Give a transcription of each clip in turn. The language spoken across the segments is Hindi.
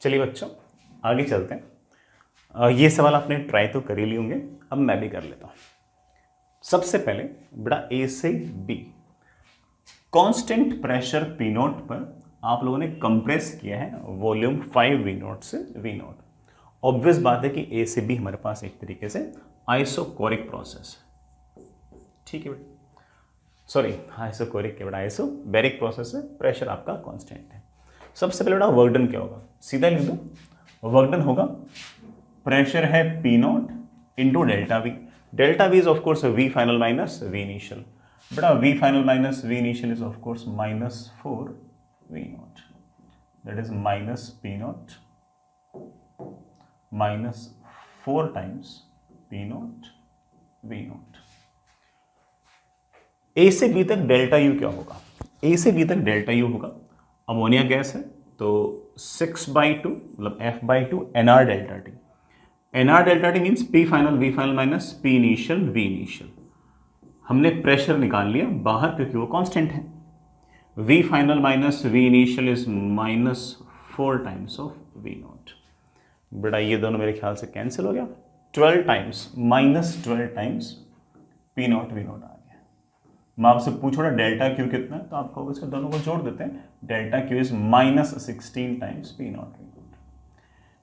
चलिए बच्चों आगे चलते हैं। ये सवाल आपने ट्राई तो कर ही लिए होंगे, अब मैं भी कर लेता हूं। सबसे पहले बेटा ए से be constant pressure P note पर आप लोगों ने कंप्रेस किया है वॉल्यूम 5 वी नोट से वी नोट। ऑब्वियस बात है कि ए से बी हमारे पास एक तरीके से आइसोकोरिक प्रोसेस है, ठीक है बेटा, सॉरी आइसोकोरिक के बेटा आइसोबैरिक प्रोसेस है, प्रेशर आपका कांस्टेंट है। सबसे पहले बेटा वर्क डन क्या होगा, सीधा लिख दो। वर्क डन होगा प्रेशर है P naught into delta V. Delta V is of course V final minus V initial. बेटा V final minus V initial is of course -4 V naught, that is minus P naught -4 times P not we naught. A से बी तक डेल्टा यू क्या होगा, ए से बी तक डेल्टा यू होगा, अमोनिया गैस है तो 6/2 मतलब F/2 NR delta T. NR delta T means P final V final minus P initial V initial. हमने प्रेशर निकाल लिया बाहर क्योंकि वो कांस्टेंट है। V final minus V initial is -4 times of V not. बेटा ये दोनों मेरे ख्याल से कैंसिल हो गया, 12 times -12 times P naught V naught आ गया। मैं आपसे पूछूँ ना डेल्टा क्यू कितना है, तो आप कहोगे इसको दोनों को जोड़ देते हैं, delta Q is -16 times P not we naught.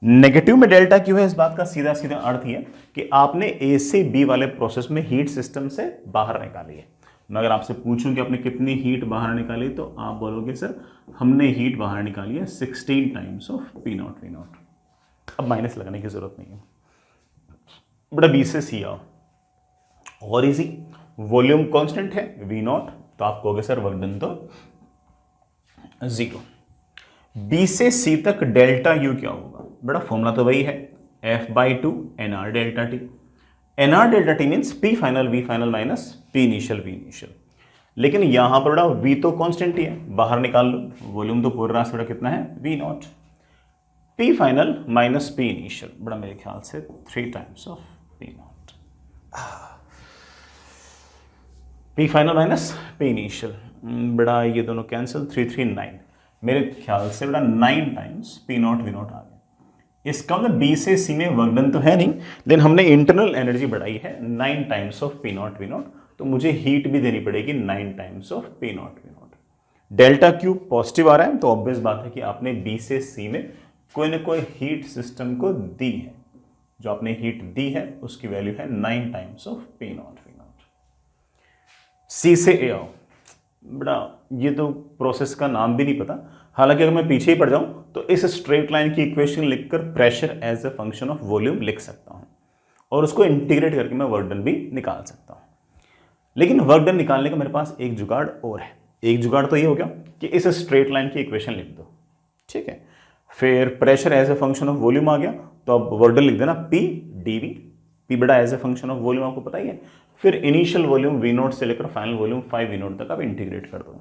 Negative में डेल्टा क्यू है, इस बात का सीधा सीधा अर्थ ये कि आपने ए से बी वाले प्रोसेस में हीट सिस्टम से बाहर निकाली है। मैं अगर आपसे पूछूं कि आपने कितनी हीट बाहर निकाली, तो आप बोलोगे सर हमने हीट बाहर निकाली है 16 times of P not we naught. अब माइनस लगाने की जरूरत नहीं है। बड़ा बी से सी आओ, और इजी, वॉल्यूम कांस्टेंट है वी नॉट, तो आप कहोगे सर वर्क डन तो 0। बी से सी तक डेल्टा यू क्या होगा, बड़ा फॉर्मूला तो वही है F/2 NR delta T. NR delta T means P final V final minus P initial V initial. लेकिन यहां पर बड़ा V तो कांस्टेंट ही है, बाहर निकाल लो, वॉल्यूम तो पूरा रास्ता बड़ा कितना है V not, P final minus P initial, बड़ा मेरे ख्याल से 3 times of P not. P final minus P initial, बड़ा ये दोनों कैंसिल, 3 3 9, मेरे ख्याल से बड़ा 9 times P naught we not आ गया। इसका मतलब B से C में वर्क डन तो है नहीं, लेकिन हमने इंटरनल एनर्जी बढ़ाई है 9 times of P naught we naught, तो मुझे हीट भी देनी पड़ेगी 9 times of P naught we naught. Delta Q positive आ रहा है, तो ऑब्वियस बात है कि आपने B से C में कोई ना कोई हीट सिस्टम को दी है, जो आपने हीट दी है उसकी वैल्यू है 9 times of P naught we naught. C से ए आओ, बड़ा ये तो प्रोसेस का नाम भी नहीं पता, हालांकि अगर मैं पीछे ही पड़ जाऊं तो इस स्ट्रेट लाइन की इक्वेशन लिखकर pressure as a function of volume लिख सकता हूं, और उसको इंटीग्रेट करके मैं वर्क डन भी निकाल सकता हूं। लेकिन वर्क डन निकालने का मेरे पास एक जुगाड़ और है। एक जुगाड़ तो ये हो गया कि इस स्ट्रेट लाइन की इक्वेशन लिख दो, ठीक है, फिर pressure as a function of volume आ गया, तो अब वर्क डन लिख देना P dV। P बड़ा as a function of volume आपको पता ही है, फिर इनिशियल वॉल्यूम V नोट से लेकर फाइनल वॉल्यूम 5 V नोट तक आप इंटीग्रेट कर दो।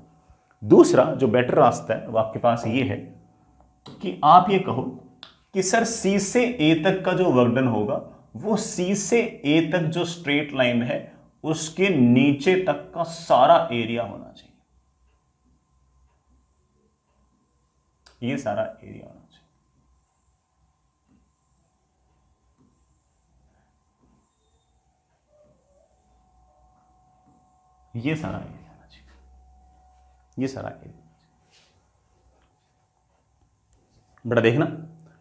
दूसरा जो बेटर रास्ता है वो आपके पास ये है कि आप ये कहो कि सर C से A तक का जो वर्क डन होगा वो C से A तक जो स्ट्रेट लाइन है उसके नीचे तक का सारा एरिया होना चाहिए, ये सारा एरिया होना चाहिए। ये सारा एरिया आना चाहिए, ये सारा एरिया। बेटा देखना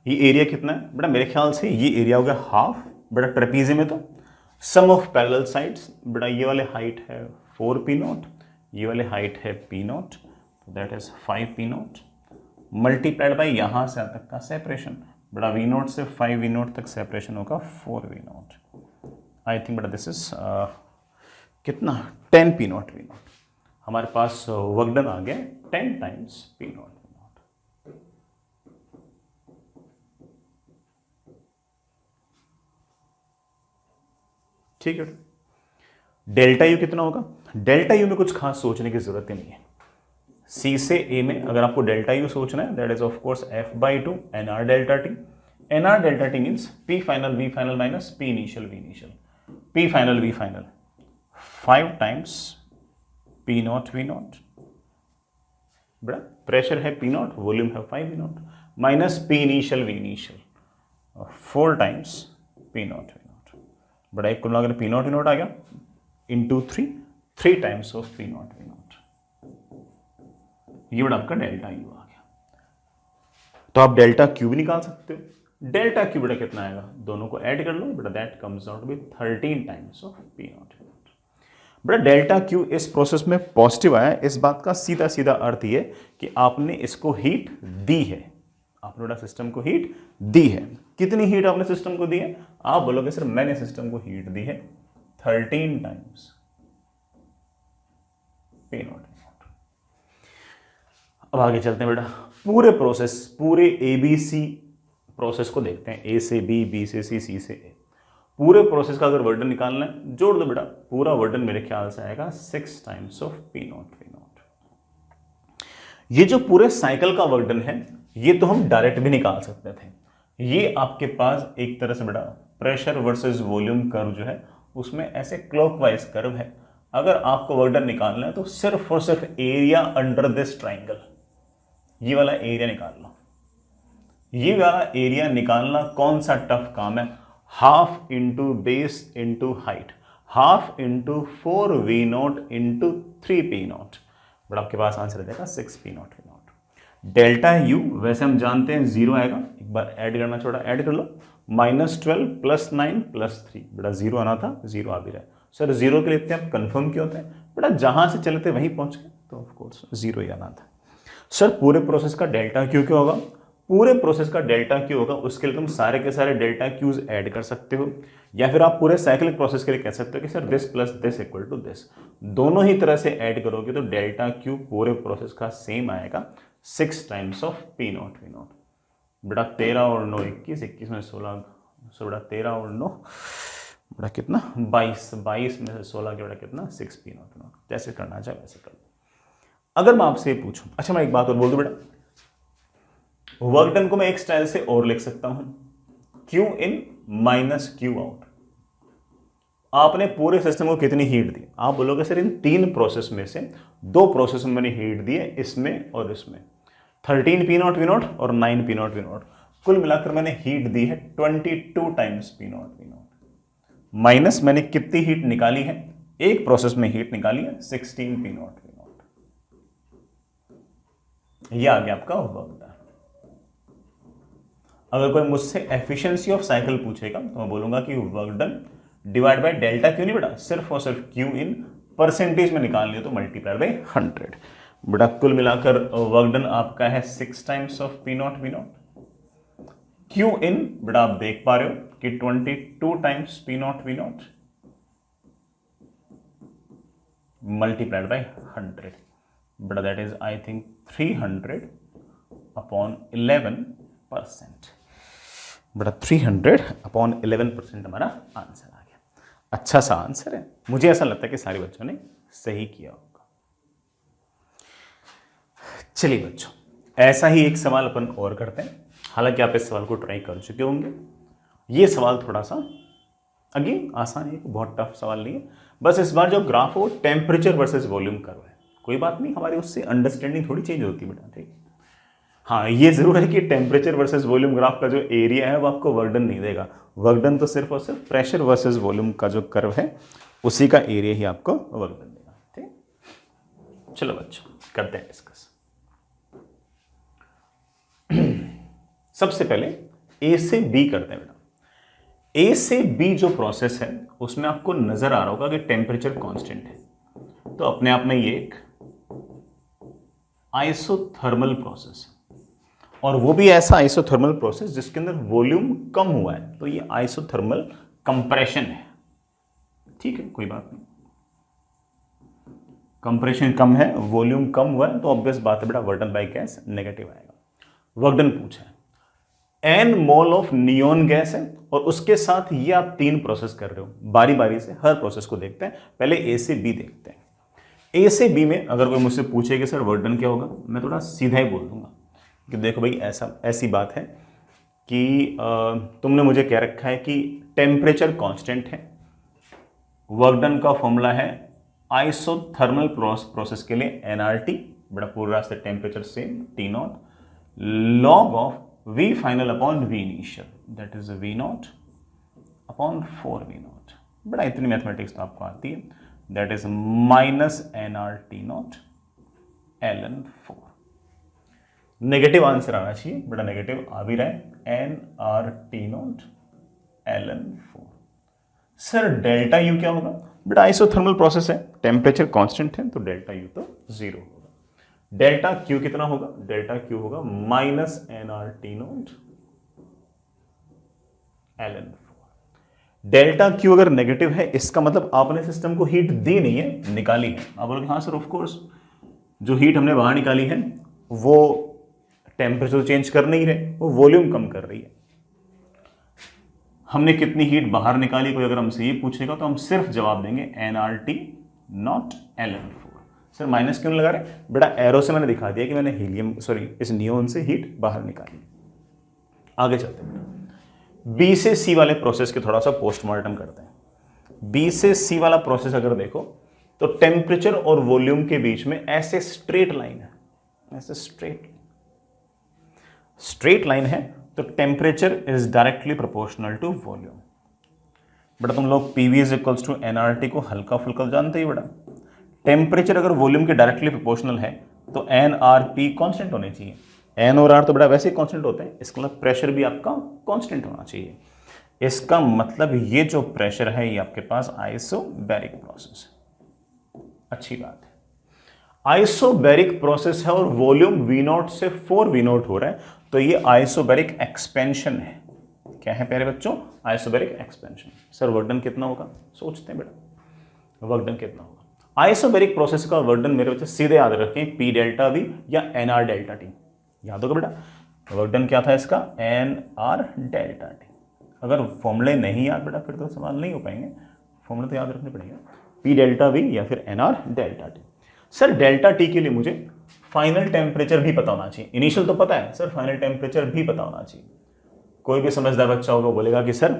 ये एरिया कितना है, बेटा मेरे ख्याल से ये एरिया हो गया हाफ। बेटा ट्रेपीजियम में तो सम ऑफ पैरेलल साइड्स, बेटा ये वाले हाइट है 4 P नॉट, ये वाले हाइट है P not, that is 5 P not multiplied by यहां से तक का सेपरेशन, बेटा V नॉट से 5 V नॉट तक सेपरेशन होगा 4 V नॉट। आई थिंक बेटा दिस इज कितना 10 P नॉट V नॉट। हमारे पास वर्क डन आ गया 10 times P naught V not. ठीक है, डेल्टा यू कितना होगा, डेल्टा यू में कुछ खास सोचने की जरूरत ही नहीं है। सी से ए में अगर आपको डेल्टा यू सोचना है, that is of course F/2 NR delta T. NR delta T means P final V final minus P initial V initial, P final V final 5 times P naught V naught. बड़ा प्रेशर है P नॉट, वॉल्यूम है 5 V naught, minus P initial V initial 4 times P not we naught, बड़ा एक कुल मिलाकर पी नॉट वी नॉट आ गया into 3 times of P not we naught, ये बड़ा आपका डेल्टा यू आ गया। तो आप डेल्टा क्यू भी निकाल सकते हो। डेल्टा क्यू बड़ा कितना आएगा, दोनों को ऐड कर लो बड़ा, that comes out with 13 times of P not we naught. बड़ा डेल्टा क्यू इस प्रोसेस में पॉजिटिव आया, इस बात का सीधा सीधा अर्थ ये कि आपने इसको हीट दी है, आपने बड़ा सिस्टम को हीट दी है। कितनी हीट आपने सिस्टम को दी है, आप बोलोगे सर मैंने सिस्टम को हीट दी है 13 टाइम्स पी नॉट। अब आगे चलते हैं बेटा, पूरे प्रोसेस, पूरे एबीसी प्रोसेस को देखते हैं, ए से बी, बी से सी से ए। पूरे प्रोसेस का अगर वर्डन निकालना है, जोड़ दो बेटा, पूरा वर्डन मेरे ख्याल से आएगा 6 times of P not we naught. ये जो पूरे साइकिल का वर्डन है, ये तो हम डायरेक्ट भी निकाल सकते थे। ये आपके पास एक तरह से बेटा प्रेशर वर्सेस वॉल्यूम कर्व जो है, उसमें ऐसे क्लॉकवाइज कर्व है। अगर आपको वर्डन निकालना है तो सिर्फ और सिर्फ एरिया अंडर दिस ट्राइंगल, ये वाला एरिया निकाल लो। ये वाला एरिया निकालना कौन सा टफ काम है, half into base into height, half into 4 V naught into 3 P naught, but आपके पास आंसर आ जाएगा 6 P not we naught. Delta U वैसे हम जानते हैं 0 आएगा, एक बार ऐड करना छोड़ा, ऐड कर लो, -12 + 9 + 3, बेटा 0 आना था, 0 आ भी रहा है। सर 0 के लिए इतने आप कन्फर्म क्यों होते हैं, बेटा जहां से चले थे वहीं पहुंच गए, तो ऑफकोर्स 0 ही आना था। सर पूरे प्रोसेस का डेल्टा क्यू क्या होगा, पूरे प्रोसेस का डेल्टा क्यू होगा, उसके लिए तुम सारे के सारे डेल्टा क्यूज ऐड कर सकते हो, या फिर आप पूरे साइक्लिक प्रोसेस के लिए कह सकते हो कि sir this plus this equal to this, दोनों ही तरह से ऐड करोगे तो डेल्टा क्यू पूरे प्रोसेस का सेम आएगा 6 times of P not we naught. बेटा 13 और 9 21, 21 में 16, सो बेटा 13 और 9 बेटा कितना 22, 22 में से 16 के बेटा कितना 6 पी नॉट वी नॉट। जैसे करना चाहे वैसे कर लो। अगर मैं आपसे पूछूं, अच्छा मैं एक बात और बोल दूं बेटा, वर्क डन को मैं एक स्टाइल से और लिख सकता हूं, Q in minus Q out. आपने पूरे सिस्टम को कितनी हीट दी, आप बोलोगे सर इन 3 प्रोसेस में से 2 प्रोसेस में मैंने हीट दी है, इसमें और इसमें, 13 पी नॉट वी नॉट और 9 पी नॉट वी नॉट, कुल मिलाकर मैंने हीट दी है 22 times P not we naught, minus मैंने कितनी हीट निकाली है, एक प्रोसेस में हीट निकाली है 16 पी नॉट वी नॉट। यह आ गया आपका वर्क डन। अगर कोई मुझसे एफिशिएंसी ऑफ साइकिल पूछेगा तो मैं बोलूंगा कि work done divide by delta Q नहीं बेटा, सिर्फ और सिर्फ क्यू इन परसेंटेज में निकालनी हो तो मल्टीप्लाई बाय 100। बेटा कुल मिलाकर वर्क डन आपका है 6 times of P not we naught. Q in बेटा आप देख पा रहे हो कि 22 times P not we naught multiplied by 100, बेटा that is I think 300 upon 11%, बेटा 300 अपॉन 11% हमारा आंसर आ गया। अच्छा सा आंसर है, मुझे ऐसा लगता है कि सारे बच्चों ने सही किया होगा। चलिए बच्चों, ऐसा ही एक सवाल अपन और करते हैं, हालांकि आप इस सवाल को ट्राई कर चुके होंगे। ये सवाल थोड़ा सा अगेन आसान है, बहुत टफ सवाल नहीं है, बस इस बार जो ग्राफ हो टेम्परेचर वर्सेस वॉल्यूम कर्व है। कोई बात नहीं, हमारी उससे अंडरस्टैंडिंग थोड़ी चेंज होती है बेटा, ठीक। हाँ ये जरूर है कि टेम्परेचर वर्सेस वॉल्यूम ग्राफ का जो एरिया है वो आपको वर्क डन नहीं देगा, वर्क डन तो सिर्फ और सिर्फ प्रेशर वर्सेस वॉल्यूम का जो कर्व है उसी का एरिया ही आपको वर्क डन देगा, ठीक। चलो बच्चों करते हैं डिस्कस। सबसे पहले ए से बी करते हैं बेटा। ए से बी जो प्रोसेस है उसमें आपको नजर आ रहा होगा कि टेम्परेचर कांस्टेंट है, तो अपने आप में ये एक आइसोथर्मल प्रोसेस है, और वो भी ऐसा आइसोथर्मल प्रोसेस जिसके अंदर वॉल्यूम कम हुआ है, तो ये आइसोथर्मल कंप्रेशन है, ठीक है, कोई बात नहीं। कंप्रेशन कम है, वॉल्यूम कम हुआ है, तो ऑब्वियस बात है बेटा work done by gas negative आएगा। वर्क डन पूछा है, n mole of neon gas है, और उसके साथ ये आप 3 प्रोसेस कर रहे हो, बारी बारी से हर प्रोसेस को देखते हैं। पहले ए से बी देखते हैं। ए से बी में अगर कोई मुझसे पूछे कि सर वर्क डन क्या होगा, मैं थोड़ा सीधा ही बोल दूंगा कि देखो भाई ऐसी बात है कि तुमने मुझे कह रखा है कि टेम्परेचर कांस्टेंट है, वर्क डन का फॉर्मूला है आइसोथर्मल प्रोसेस के लिए एनआरटी, बड़ा पूरा रास्ते temperature same T0, log of V final upon V initial, that is V naught upon 4 V naught. बड़ा इतनी मैथमेटिक्स तो आपको आती है, that is minus NR T naught ln 4. Negative answer आना चाहिए, बड़ा नेगेटिव आ भी रहा है, NR T naught ln 4. Sir delta U क्या होगा? बेटा आइसोथर्मल प्रोसेस है, टेम्परेचर कांस्टेंट है, तो डेल्टा यू तो 0 होगा. डेल्टा क्यू कितना होगा? डेल्टा क्यू होगा minus NR T naught ln 4. Delta Q अगर नेगेटिव है, इसका मतलब आपने सिस्टम को हीट दी नहीं है, निकाली है. आप बोलोगे हाँ सर ऑफ कोर्स, जो हीट हमने बाहर निकाली है वो टेम्परेचर चेंज कर नहीं रहे, वो वॉल्यूम कम कर रही है. हमने कितनी हीट बाहर निकाली, कोई अगर हमसे ये पूछेगा तो हम सिर्फ जवाब देंगे NR T naught ln 4. Sir minus क्यों लगा रहे? बेटा एरो से मैंने दिखा दिया कि मैंने हीलियम इस नियोन से हीट बाहर निकाली. आगे चलते हैं, बी से सी वाले प्रोसेस के थोड़ा सा पोस्टमार्टम करते हैं. बी से सी वाला प्रोसेस अगर देखो तो टेम्परेचर और वॉल्यूम के बीच में ऐसे स्ट्रेट लाइन है, ऐसे स्ट्रेट लाइन है, तो temperature is directly proportional to volume. बेटा तुम लोग PV is equals to NRT को हल्का फुल्का जानते ही. बेटा टेम्परेचर अगर वॉल्यूम के डायरेक्टली प्रोपोर्शनल है तो NRP कांस्टेंट होने चाहिए. N और R तो बेटा वैसे ही कांस्टेंट होते हैं, इसका मतलब प्रेशर भी आपका कांस्टेंट होना चाहिए. इसका मतलब ये जो प्रेशर है ये आपके पास आइसोबैरिक प्रोसेस है. अच्छी बात है, आइसोबैरिक प्रोसेस है और वॉल्यूम V0 से 4 V0 हो रहा है, तो ये आइसोबैरिक एक्सपेंशन है. क्या है प्यारे बच्चों? Isobaric expansion. Sir work done कितना होगा? सोचते हैं बेटा, वर्क डन कितना होगा? आइसोबैरिक प्रोसेस का वर्क डन मेरे बच्चे सीधे याद रखें, P डेल्टा V या NR डेल्टा T. याद होगा बेटा, वर्क डन क्या था इसका? NR delta T. अगर फॉर्मूले नहीं याद बेटा फिर तो सवाल नहीं हो पाएंगे, फॉर्मूले तो याद रखने पड़ेगा, P डेल्टा V या फिर NR delta T. Sir delta T के लिए मुझे फाइनल टेम्परेचर भी पता होना चाहिए. इनिशियल तो पता है सर, फाइनल टेम्परेचर भी पता होना चाहिए. कोई भी समझदार बच्चा होगा बोलेगा कि sir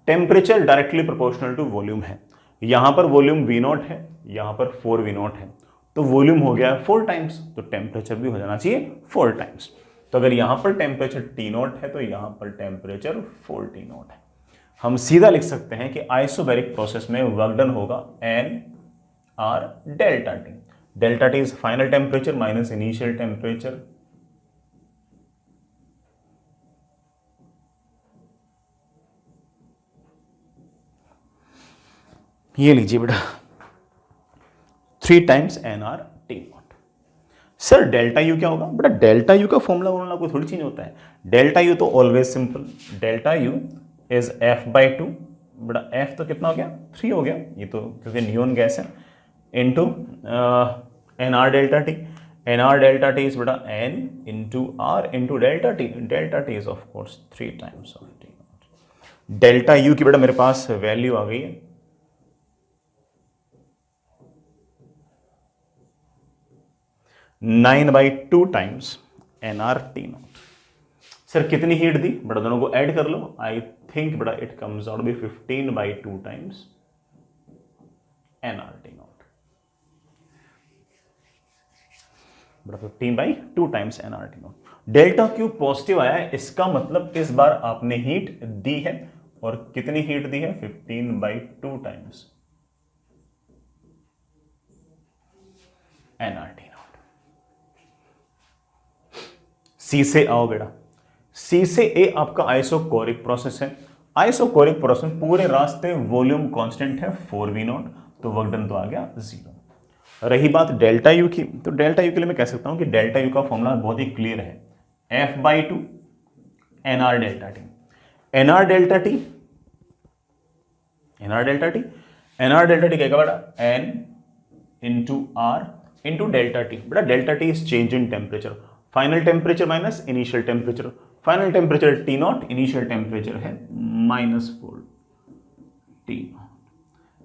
temperature directly proportional to volume है, यहां पर वॉल्यूम V0 है, यहां पर 4 V0 है, तो वॉल्यूम हो गया 4 टाइम्स, तो टेम्परेचर भी हो जाना चाहिए 4 टाइम्स. तो अगर यहां पर टेम्परेचर T0 है तो यहां पर टेम्परेचर 4 T0 है. हम सीधा लिख सकते हैं कि आइसोबैरिक प्रोसेस में वर्क डन होगा NR delta T. Delta T is final temperature minus initial temperature. ये लीजिए बेटा 3 times NR T naught. Sir delta U क्या होगा? बेटा डेल्टा यू का फॉर्मूला कोई थोड़ी चेंज होता है. डेल्टा यू तो always simple, delta U is F/2. बेटा F तो कितना हो गया? 3 हो गया, ये तो क्योंकि नियोन गैस है, into NR delta T. NR delta T is बेटा N into R into delta T. Delta T is of course 3 times of T naught. Delta U की बेटा मेरे पास वैल्यू आ गई है 9/2 times NR T naught. Sir कितनी हीट दी? बड़ा दोनों को ऐड कर लो. आई थिंक बड़ा it comes out be 15/2 times NR T naught. बड़ा 15/2 times NR T naught. Delta Q positive आया है, इसका मतलब इस बार आपने हीट दी है, और कितनी हीट दी है? 15/2 टाइम्स NR T naught. सी से आओ बेटा, सी से ए आपका आइसोकोरिक प्रोसेस है. आइसोकोरिक प्रोसेस पूरे रास्ते वॉल्यूम कांस्टेंट है 4 V0, तो वर्क डन तो आ गया 0. रही बात डेल्टा यू की, तो डेल्टा यू के लिए मैं कह सकता हूं कि डेल्टा यू का फॉर्मूला बहुत ही क्लियर है, F/2 NR delta T. NR delta T, NR delta T, NR delta T क्या बेटा? N into R into delta T. बेटा delta T is change in temperature. Final temperature minus initial temperature. Final temperature T0, initial temperature है -4 T0.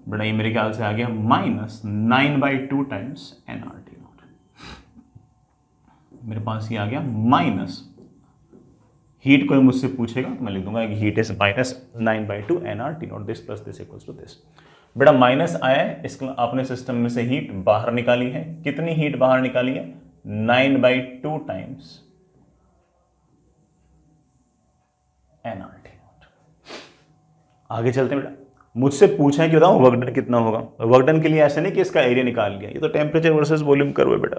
बेटा ये मेरे ख्याल से आ गया -9/2 टाइम्स NR T naught. मेरे पास ये आ गया माइनस, हीट कोई मुझसे पूछेगा तो मैं लिख दूंगा heat is -9/2 NR T naught. This plus this equals to this. बेटा माइनस आया है, इसका आपने सिस्टम में से हीट बाहर निकाली है. कितनी हीट बाहर निकाली है? 9/2 टाइम्स nRT नॉट। आगे चलते हैं बेटा, मुझसे पूछा है कि बताओ वर्क डन कितना होगा। वर्क डन के लिए ऐसा नहीं कि इसका एरिया निकाल लिया, ये तो टेम्परेचर वर्सेस वॉल्यूम कर्व है बेटा।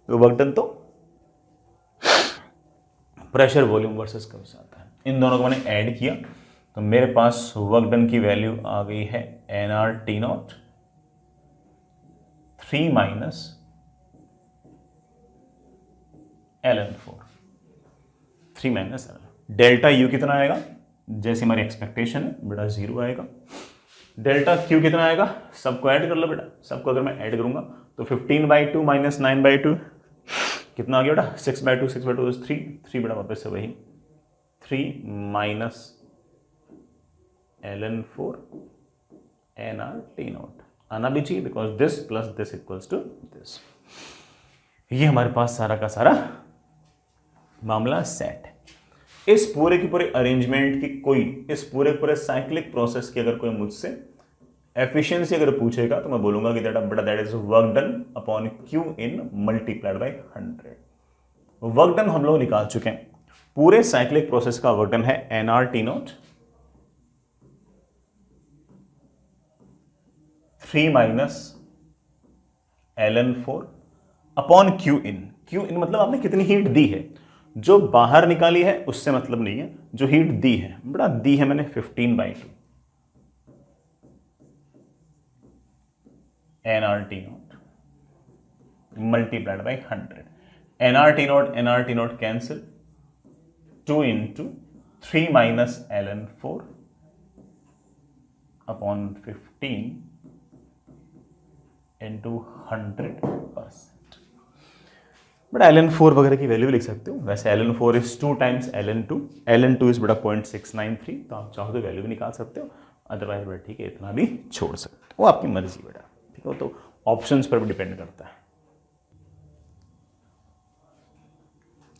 तो वर्क डन तो प्रेशर वॉल्यूम वर्सेस कर्व से आता है। इन दोनों को मैंने ऐड किया तो मेरे पास वर्क डन की वैल्यू आ गई है nRT naught 3 minus ln4, 3 minus ln। Delta U कितना आएगा, जैसे हमारी एक्सपेक्टेशन है बेटा 0 आएगा। डेल्टा क्यू कितना आएगा, सबको ऐड कर लो बेटा। सबको अगर मैं ऐड करूंगा तो 15/2 माइनस 9/2 कितना आ गया बेटा, 6/2, 6/2 इज 3 बेटा, वापस से वही 3 माइनस ln4 nRT नॉट आना भी चाहिए, because this plus this equals to this. ये हमारे पास सारा का सारा मामला सेट है। इस पूरे के पूरे अरेंजमेंट की कोई, इस पूरे पूरे साइक्लिक प्रोसेस की अगर कोई मुझसे एफिशिएंसी अगर पूछेगा तो मैं बोलूंगा कि that is work done upon Q in multiplied by 100। Work done हम लोग निकाल चुके हैं, पूरे साइक्लिक प्रोसेस का वर्क डन है nRT naught 3 minus ln4 upon Q in. Q in मतलब आपने कितनी हीट दी है, जो बाहर निकाली है उससे मतलब नहीं है, जो हीट दी है बड़ा दी है मैंने 15/2 nRT not multiplied by 100। nRT not cancel, 2 into 3 minus ln4 upon 15 into 100%। But ln4 वगैरह की वैल्यू लिख सकते हो, वैसे ln4 is 2 times ln2 is बड़ा 0.693, तो आप चाहो तो वैल्यू भी निकाल सकते हो, अदरवाइज बेटा ठीक है इतना भी छोड़ सकते हो, वो आपकी मर्जी बेटा, ठीक है, तो ऑप्शंस पर भी डिपेंड करता है।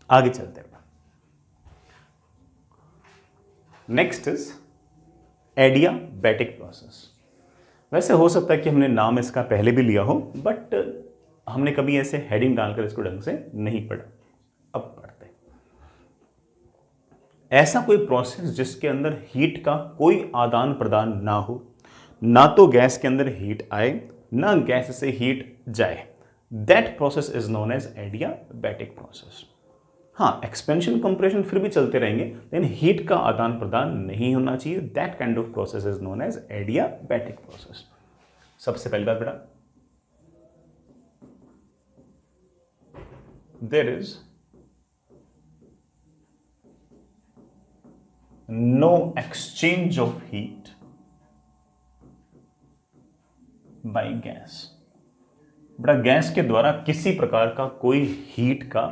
आगे चलते हैं, नेक्स्ट इज एडियाबैटिक प्रोसेस। वैसे हो सकता है कि हमने नाम इसका पहले भी लिया हो, बट हमने कभी ऐसे हेडिंग डालकर इसको ढंग से नहीं पढ़ा, अब पढ़ते हैं। ऐसा कोई प्रोसेस जिसके अंदर हीट का कोई आदान प्रदान ना हो, ना तो गैस के अंदर हीट आए ना गैस से हीट जाए, that process is known as adiabatic process. हाँ, एक्सपेंशन कंप्रेशन फिर भी चलते रहेंगे, लेकिन हीट का आदान प्रदान नहीं होना चाहिए, that kind of process is known as adiabatic process. सबसे पहली बात बेटा, there is no exchange of heat by gas। बड़ा गैस के द्वारा किसी प्रकार का कोई हीट का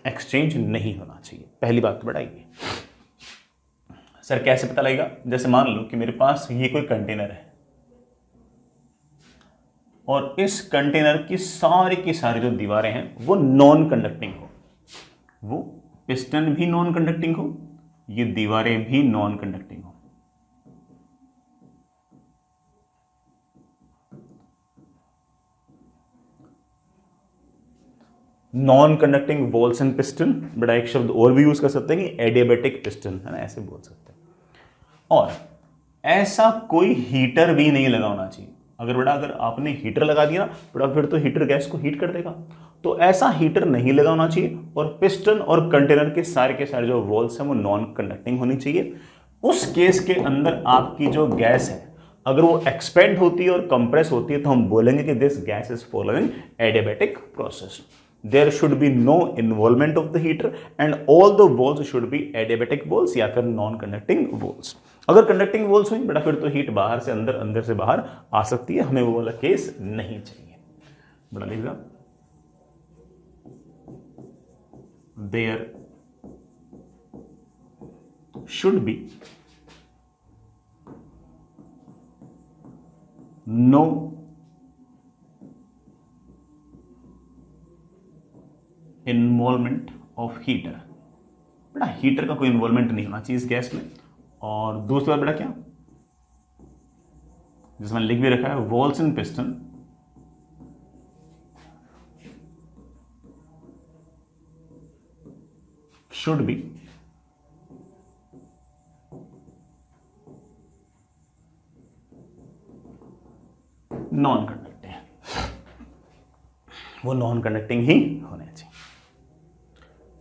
एक्सचेंज नहीं होना चाहिए, पहली बात तो बड़ा ये। सर कैसे पता लगेगा, जैसे मान लो कि मेरे पास ये कोई कंटेनर है और इस कंटेनर की सारी जो दीवारें हैं वो नॉन कंडक्टिंग हो, वो पिस्टन भी नॉन कंडक्टिंग हो, ये दीवारें भी नॉन कंडक्टिंग हो। Non conducting walls and piston, बड़ा एक शब्द और भी यूज कर सकते हैं कि एडियाबैटिक पिस्टन, है ना, ऐसे बोल सकते हैं। और ऐसा कोई हीटर भी नहीं लगा होना चाहिए। अगर आपने हीटर लगा दिया बड़ा, फिर तो हीटर गैस को हीट कर देगा, तो ऐसा हीटर नहीं लगा होना चाहिए। और पिस्टन और कंटेनर के सारे जो वॉल्स हैं वो नॉन कंडक्टिंग होनी चाहिए। उस केस के अंदर आपकी जो गैस है अगर वो एक्सपेंड होती है और कंप्रेस होती है तो हम बोलेंगे कि this gas is following adiabatic process. There should be no involvement of the heater and all the walls should be adiabatic walls या फिर नॉन कंडक्टिंग वॉल्स। अगर कंडक्टिंग वॉल्स हुई बेटा फिर तो हीट बाहर से अंदर, अंदर से बाहर आ सकती है, हमें वो वाला केस नहीं चाहिए। बड़ा लिखा, there should be no involvement of heater. बेटा हीटर का कोई इन्वॉल्वमेंट नहीं होना चाहिए इस गैस में। और दूसरी बात बेटा क्या, जिसमें लिख भी रखा है, walls in piston should be non conducting, वो नॉन कंडक्टिंग ही होने चाहिए।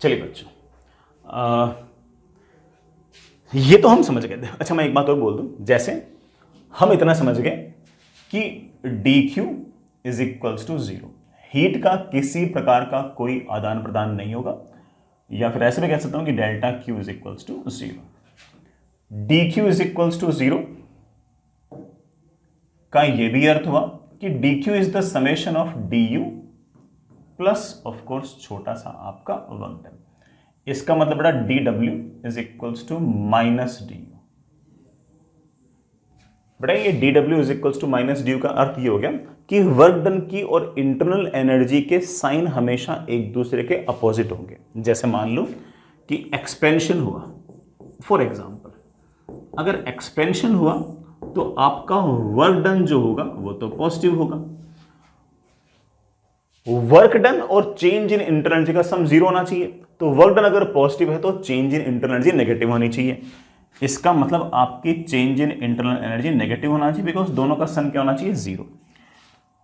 चलिए बच्चों, ये तो हम समझ गए थे। अच्छा मैं एक बात और बोल दूं, जैसे हम इतना समझ गए कि dq is equals to 0, heat का किसी प्रकार का कोई आदान प्रदान नहीं होगा, या फिर ऐसे में कह सकता हूं कि delta q is equals to 0। dq is equals to 0 का यह भी अर्थ हुआ कि dq is the summation of du plus of course छोटा सा आपका वर्क डन। इसका मतलब बड़ा dw is equals to minus du। बेटा ये dw is equals to minus du का अर्थ ये हो गया कि वर्क डन की और इंटरनल एनर्जी के साइन हमेशा एक दूसरे के अपोजिट होंगे। जैसे मान लो कि एक्सपेंशन हुआ, फॉर एग्जांपल अगर एक्सपेंशन हुआ तो आपका वर्क डन जो होगा वो तो पॉजिटिव होगा। वर्क डन और चेंज इन इंटरनल एनर्जी का सम 0 होना चाहिए, तो वर्क डन अगर पॉजिटिव है तो change in internal energy negative होनी चाहिए। इसका मतलब आपकी change in internal energy negative होना चाहिए, बिकॉज दोनों का सम क्या होना चाहिए 0।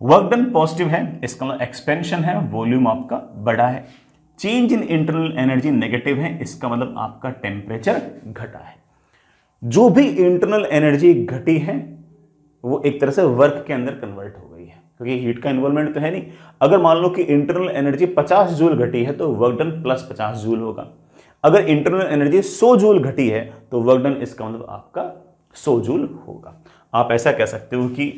वर्क डन पॉजिटिव है, इसका मतलब एक्सपेंशन है, वॉल्यूम आपका बड़ा है। Change in internal energy negative है, इसका मतलब आपका टेम्परेचर घटा है। जो भी इंटरनल एनर्जी घटी है वो एक तरह से वर्क के अंदर कन्वर्ट हो गई है, क्योंकि हीट का इन्वॉल्वमेंट तो है नहीं। अगर मान लो कि इंटरनल एनर्जी 50 जूल घटी है तो वर्क डन प्लस 50 जूल होगा। अगर इंटरनल एनर्जी 100 जूल घटी है तो वर्क डन इसका मतलब आपका 100 जूल होगा। आप ऐसा कह सकते हो कि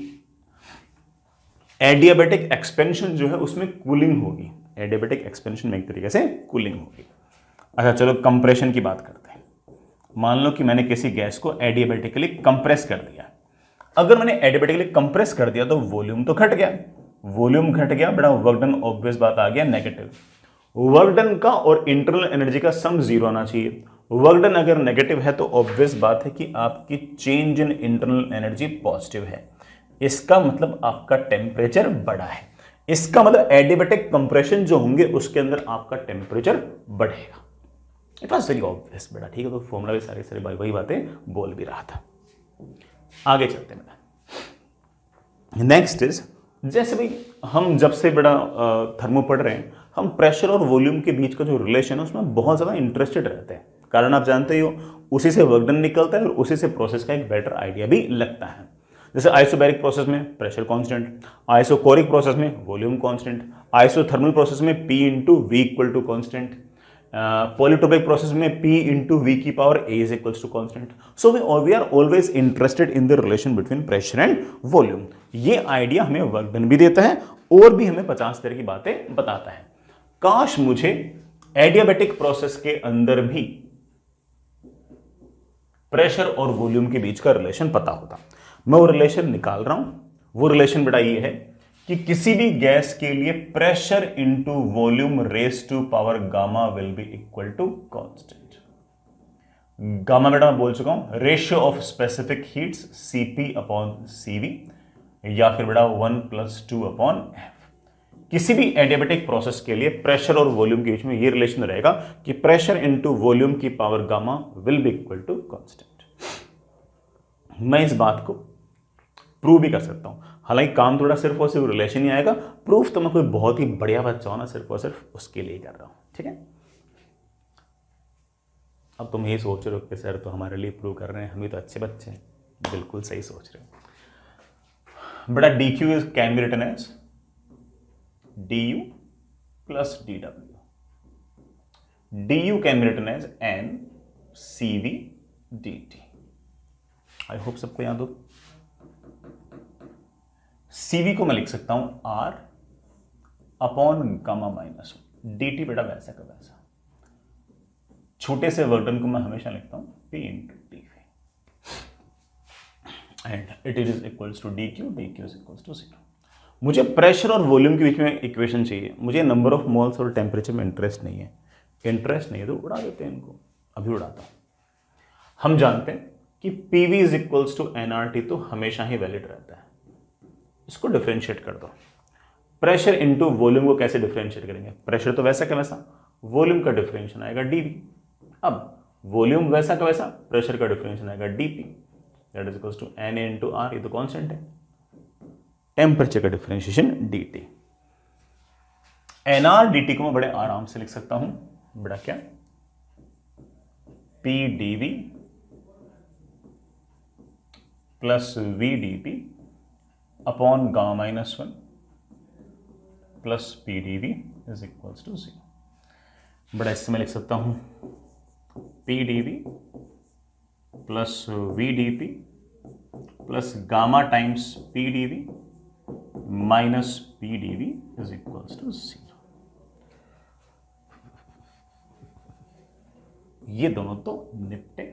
एडियाबेटिक एक्सपेंशन जो है उसमें कूलिंग होगी, एडियाबेटिक एक्सपेंशन में एक तरीके से कूलिंग होगी। अच्छा चलो कंप्रेशन की बात करते हैं। मान लो कि मैंने किसी गैस को एडियाबेटिकली कंप्रेस कर दिया। अगर मैंने एडियाबेटिकली कंप्रेस कर दिया तो वॉल्यूम तो घट गया, वॉल्यूम घट गया, बड़ा वर्क डन ऑब्वियस बात आ गया नेगेटिव। वर्क डन का और इंटरनल एनर्जी का सम 0 आना चाहिए। वर्क डन अगर नेगेटिव है तो ऑब्वियस बात है कि आपकी change in internal energy positive है, इसका मतलब आपका टेम्परेचर बढ़ा है। इसका मतलब एडियाबेटिक कंप्रेशन जो होंगे उसके अंदर आपका टेम्परेचर बढ़ेगा। इट वॉज वेरी ऑब्वियस बेटा, ठीक है। तो फॉर्मूला भी सारी सारी वही बातें बोल भी रहा था। आगे चलते हैं बेटा। नेक्स्ट इज, जैसे भाई हम जब से बड़ा थर्मो पढ़ रहे हैं, हम प्रेशर और वॉल्यूम के बीच का जो रिलेशन है उसमें बहुत ज़्यादा इंटरेस्टेड रहते हैं। कारण आप जानते ही हो, उसी से वर्क डन निकलता है और उसी से प्रोसेस का एक बेटर आइडिया भी लगता है। जैसे आइसोबैरिक प्रोसेस में प्रेशर कांस्टेंट, आइसोकोरिक प्रोसेस में वॉल्यूम कांस्टेंट, आइसोथर्मल प्रोसेस में P into V equal to constant, polytropic process में P इंटू वी की power A is equals to constant. So we are always interested in the relation between pressure and volume. ये आइडिया हमें वर्क डन भी देता है और भी हमें 50 तरह की बातें बताता है। काश मुझे एडियाबेटिक प्रोसेस के अंदर भी प्रेशर और वॉल्यूम के बीच का रिलेशन पता होता। मैं वो रिलेशन निकाल रहा हूं। वो रिलेशन बेटा ये है कि किसी भी गैस के लिए pressure into volume raise to power gamma will be equal to constant. Gamma बेटा मैं बोल चुका हूं, ratio of specific heats Cp upon Cv, या फिर बेटा 1 + 2 अपॉन F। किसी भी एडियाबेटिक प्रोसेस के लिए प्रेशर और वॉल्यूम के बीच में ये रिलेशन रहेगा कि प्रेशर इंटू वॉल्यूम की power gamma will be equal to constant. मैं इस बात को प्रूव भी कर सकता हूं, हालांकि काम थोड़ा सिर्फ और सिर्फ रिलेशन ही आएगा, प्रूफ तो मैं कोई बहुत ही बढ़िया बच्चा हूं ना, सिर्फ और सिर्फ उसके लिए कर रहा हूं, ठीक है। अब तुम ये सोच रहे हो कि सर तो हमारे लिए प्रूव कर रहे हैं, हम भी तो अच्छे बच्चे हैं। बिल्कुल सही सोच रहे हो बेटा। dq is can be written as du plus dw. du can be written as n cv dt. I hope सबको याद हो। cv को मैं लिख सकता हूं r upon gamma minus dt। बेटा वैसा का वैसा, छोटे से वर्क डन को मैं हमेशा लिखता हूं p into D and it is equals to dq is equals to 0। मुझे प्रेशर और वॉल्यूम के बीच में इक्वेशन चाहिए। मुझे नंबर ऑफ मोल्स और टेम्परेचर में इंटरेस्ट नहीं है। इंटरेस्ट नहीं है तो उड़ा देते हैं इनको, अभी उड़ाता हूं। हम जानते हैं कि PV is equals to nRT तो हमेशा ही वैलिड रहता है। इसको डिफरेंशिएट कर दो। प्रेशर इंटू वॉल्यूम को कैसे डिफरेंशिएट करेंगे? प्रेशर तो वैसा का वैसा, वॉल्यूम का डिफरेंशिएशन आएगा dV। अब वॉल्यूम वैसा का वैसा, प्रेशर का डिफरेंशिएशन आएगा dP, that is equals to Na into R। ये तो कॉन्स्टेंट है। टेम्परेचर का डिफरेंशिएशन dt। एनआर dt को मैं बड़े आराम से लिख सकता हूं, बड़ा क्या, P dv plus V dt upon gamma minus 1 plus P dv is equals to 0। बड़ा इससे मैं लिख सकता हूं P dv plus V dt plus gamma times P dv minus P dv is equals to 0। ये दोनों तो निपटे,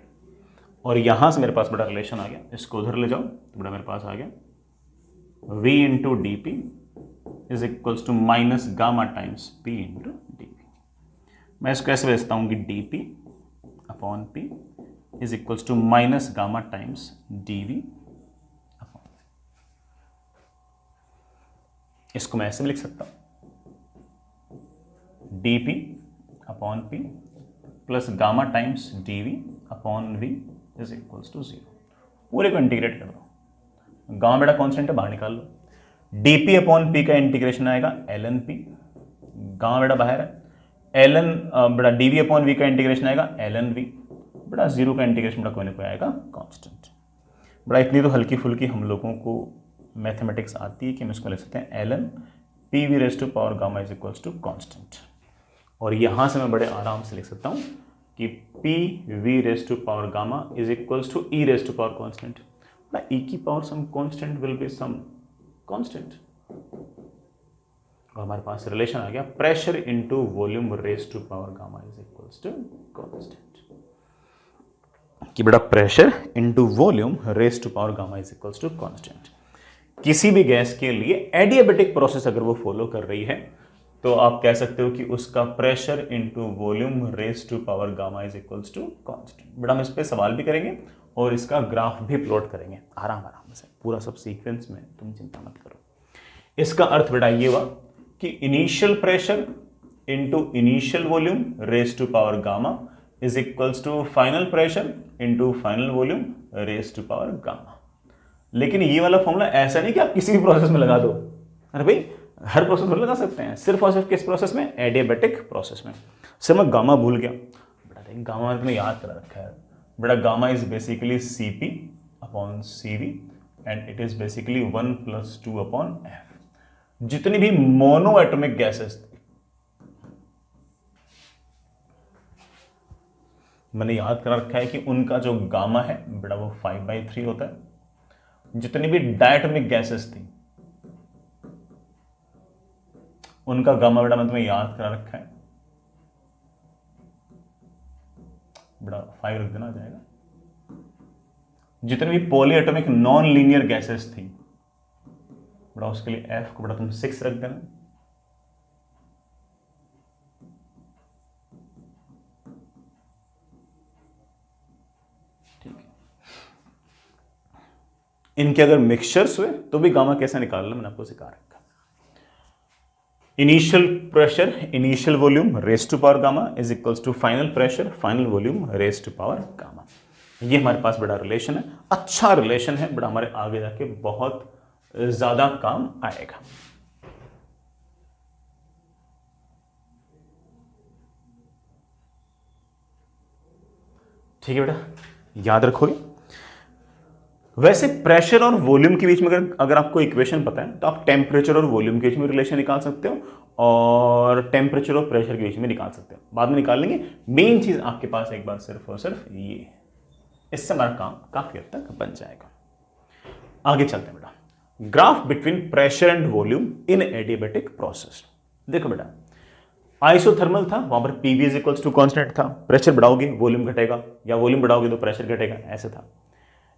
और यहां से मेरे पास बड़ा रिलेशन आ गया, इसको उधर ले जाओ तो बड़ा मेरे पास आ गया v into D P is equals to minus gamma times p into D P. मैं इसको ऐसे भेजता हूं कि D P upon P is equals to minus gamma times D V upon, इसको मैं ऐसे भी लिख सकता हूं D P upon P plus gamma times D V upon V is equals to 0। पूरे को इंटीग्रेट कर दो, गामा बेटा कॉन्स्टेंट है, बाहर निकाल लो, डीपी अपॉन पी का इंटीग्रेशन आएगा एल एन पी, गामा बेटा बाहर है, एल एन बेटा डीवी अपॉन वी का इंटीग्रेशन आएगा एल एन वी, बेटा 0 का इंटीग्रेशन बेटा कोई ना कोई आएगा कांस्टेंट। बड़ा इतनी तो हल्की फुल्की हम लोगों को मैथमेटिक्स आती है कि हम इसको लिख सकते हैं L N P V raise to power gamma is equals to constant, और यहां से मैं बड़े आराम से लिख सकता हूं कि P V raise to power gamma is equals to E raise to power constant. ना ई की power some constant will be some constant, और हमारे पास रिलेशन आ गया pressure into volume raise to power gamma is equals to constant, कि बड़ा pressure into volume raise to power gamma is equals to constant. किसी भी गैस के लिए एडियाबेटिक प्रोसेस अगर वो फॉलो कर रही है तो आप कह सकते हो कि उसका pressure into volume raise to power gamma is equals to constant. बड़ा हम इस पे सवाल भी करेंगे और इसका ग्राफ भी प्लॉट करेंगे आराम आराम से, पूरा सब सीक्वेंस में, तुम चिंता मत करो। इसका अर्थ बेटा ये हुआ कि initial pressure into initial volume raise to power gamma is equals to final pressure into final volume raise to power gamma. लेकिन ये वाला फॉर्मूला ऐसा नहीं कि आप किसी भी प्रोसेस में लगा दो, अरे भाई हर प्रोसेस में लगा सकते हैं, सिर्फ और सिर्फ किस प्रोसेस में, एडियाबेटिक प्रोसेस में। सर मैं गामा भूल गया, बेटा गामा में तुम्हें याद करा रखा है, बेटा gamma is basically C P upon C V and it is basically 1 + 2 upon F. जितनी भी मोनो एटॉमिक गैसेस थी मैंने याद करा रखा है कि उनका जो गामा है बेटा वो 5/3 होता है। जितनी भी डायटोमिक गैसेस थी उनका गामा बेटा मैं तुम्हें याद करा रखा है, बेटा 5 रख देना आ जाएगा। जितने भी poly atomic non linear gases थी बेटा उसके लिए एफ को बेटा तुम 6 रख देना। ठीक है, इनके अगर मिक्सचर्स हुए तो भी गामा कैसे निकालना मैंने आपको सिखा रखा। Initial pressure initial volume raise to power gamma is equals to final pressure final volume raise to power gamma. ये हमारे पास बड़ा रिलेशन है, अच्छा रिलेशन है, बड़ा हमारे आगे जाके बहुत ज्यादा काम आएगा। ठीक है बेटा, याद रखोगे। वैसे प्रेशर और वॉल्यूम के बीच में अगर आपको इक्वेशन पता है तो आप टेम्परेचर और वॉल्यूम के बीच में रिलेशन निकाल सकते हो और टेम्परेचर और प्रेशर के बीच में निकाल सकते हो, बाद में निकाल लेंगे। मेन चीज आपके पास एक बार सिर्फ और सिर्फ ये है, इससे हमारा काम काफी हद तक बन जाएगा। आगे चलते हैं बेटा, graph between pressure and volume in adiabatic process. देखो बेटा आइसोथर्मल था, वहां पर P V is equals to constant था, प्रेशर बढ़ाओगे वॉल्यूम घटेगा या वॉल्यूम बढ़ाओगे तो प्रेशर घटेगा, ऐसे था।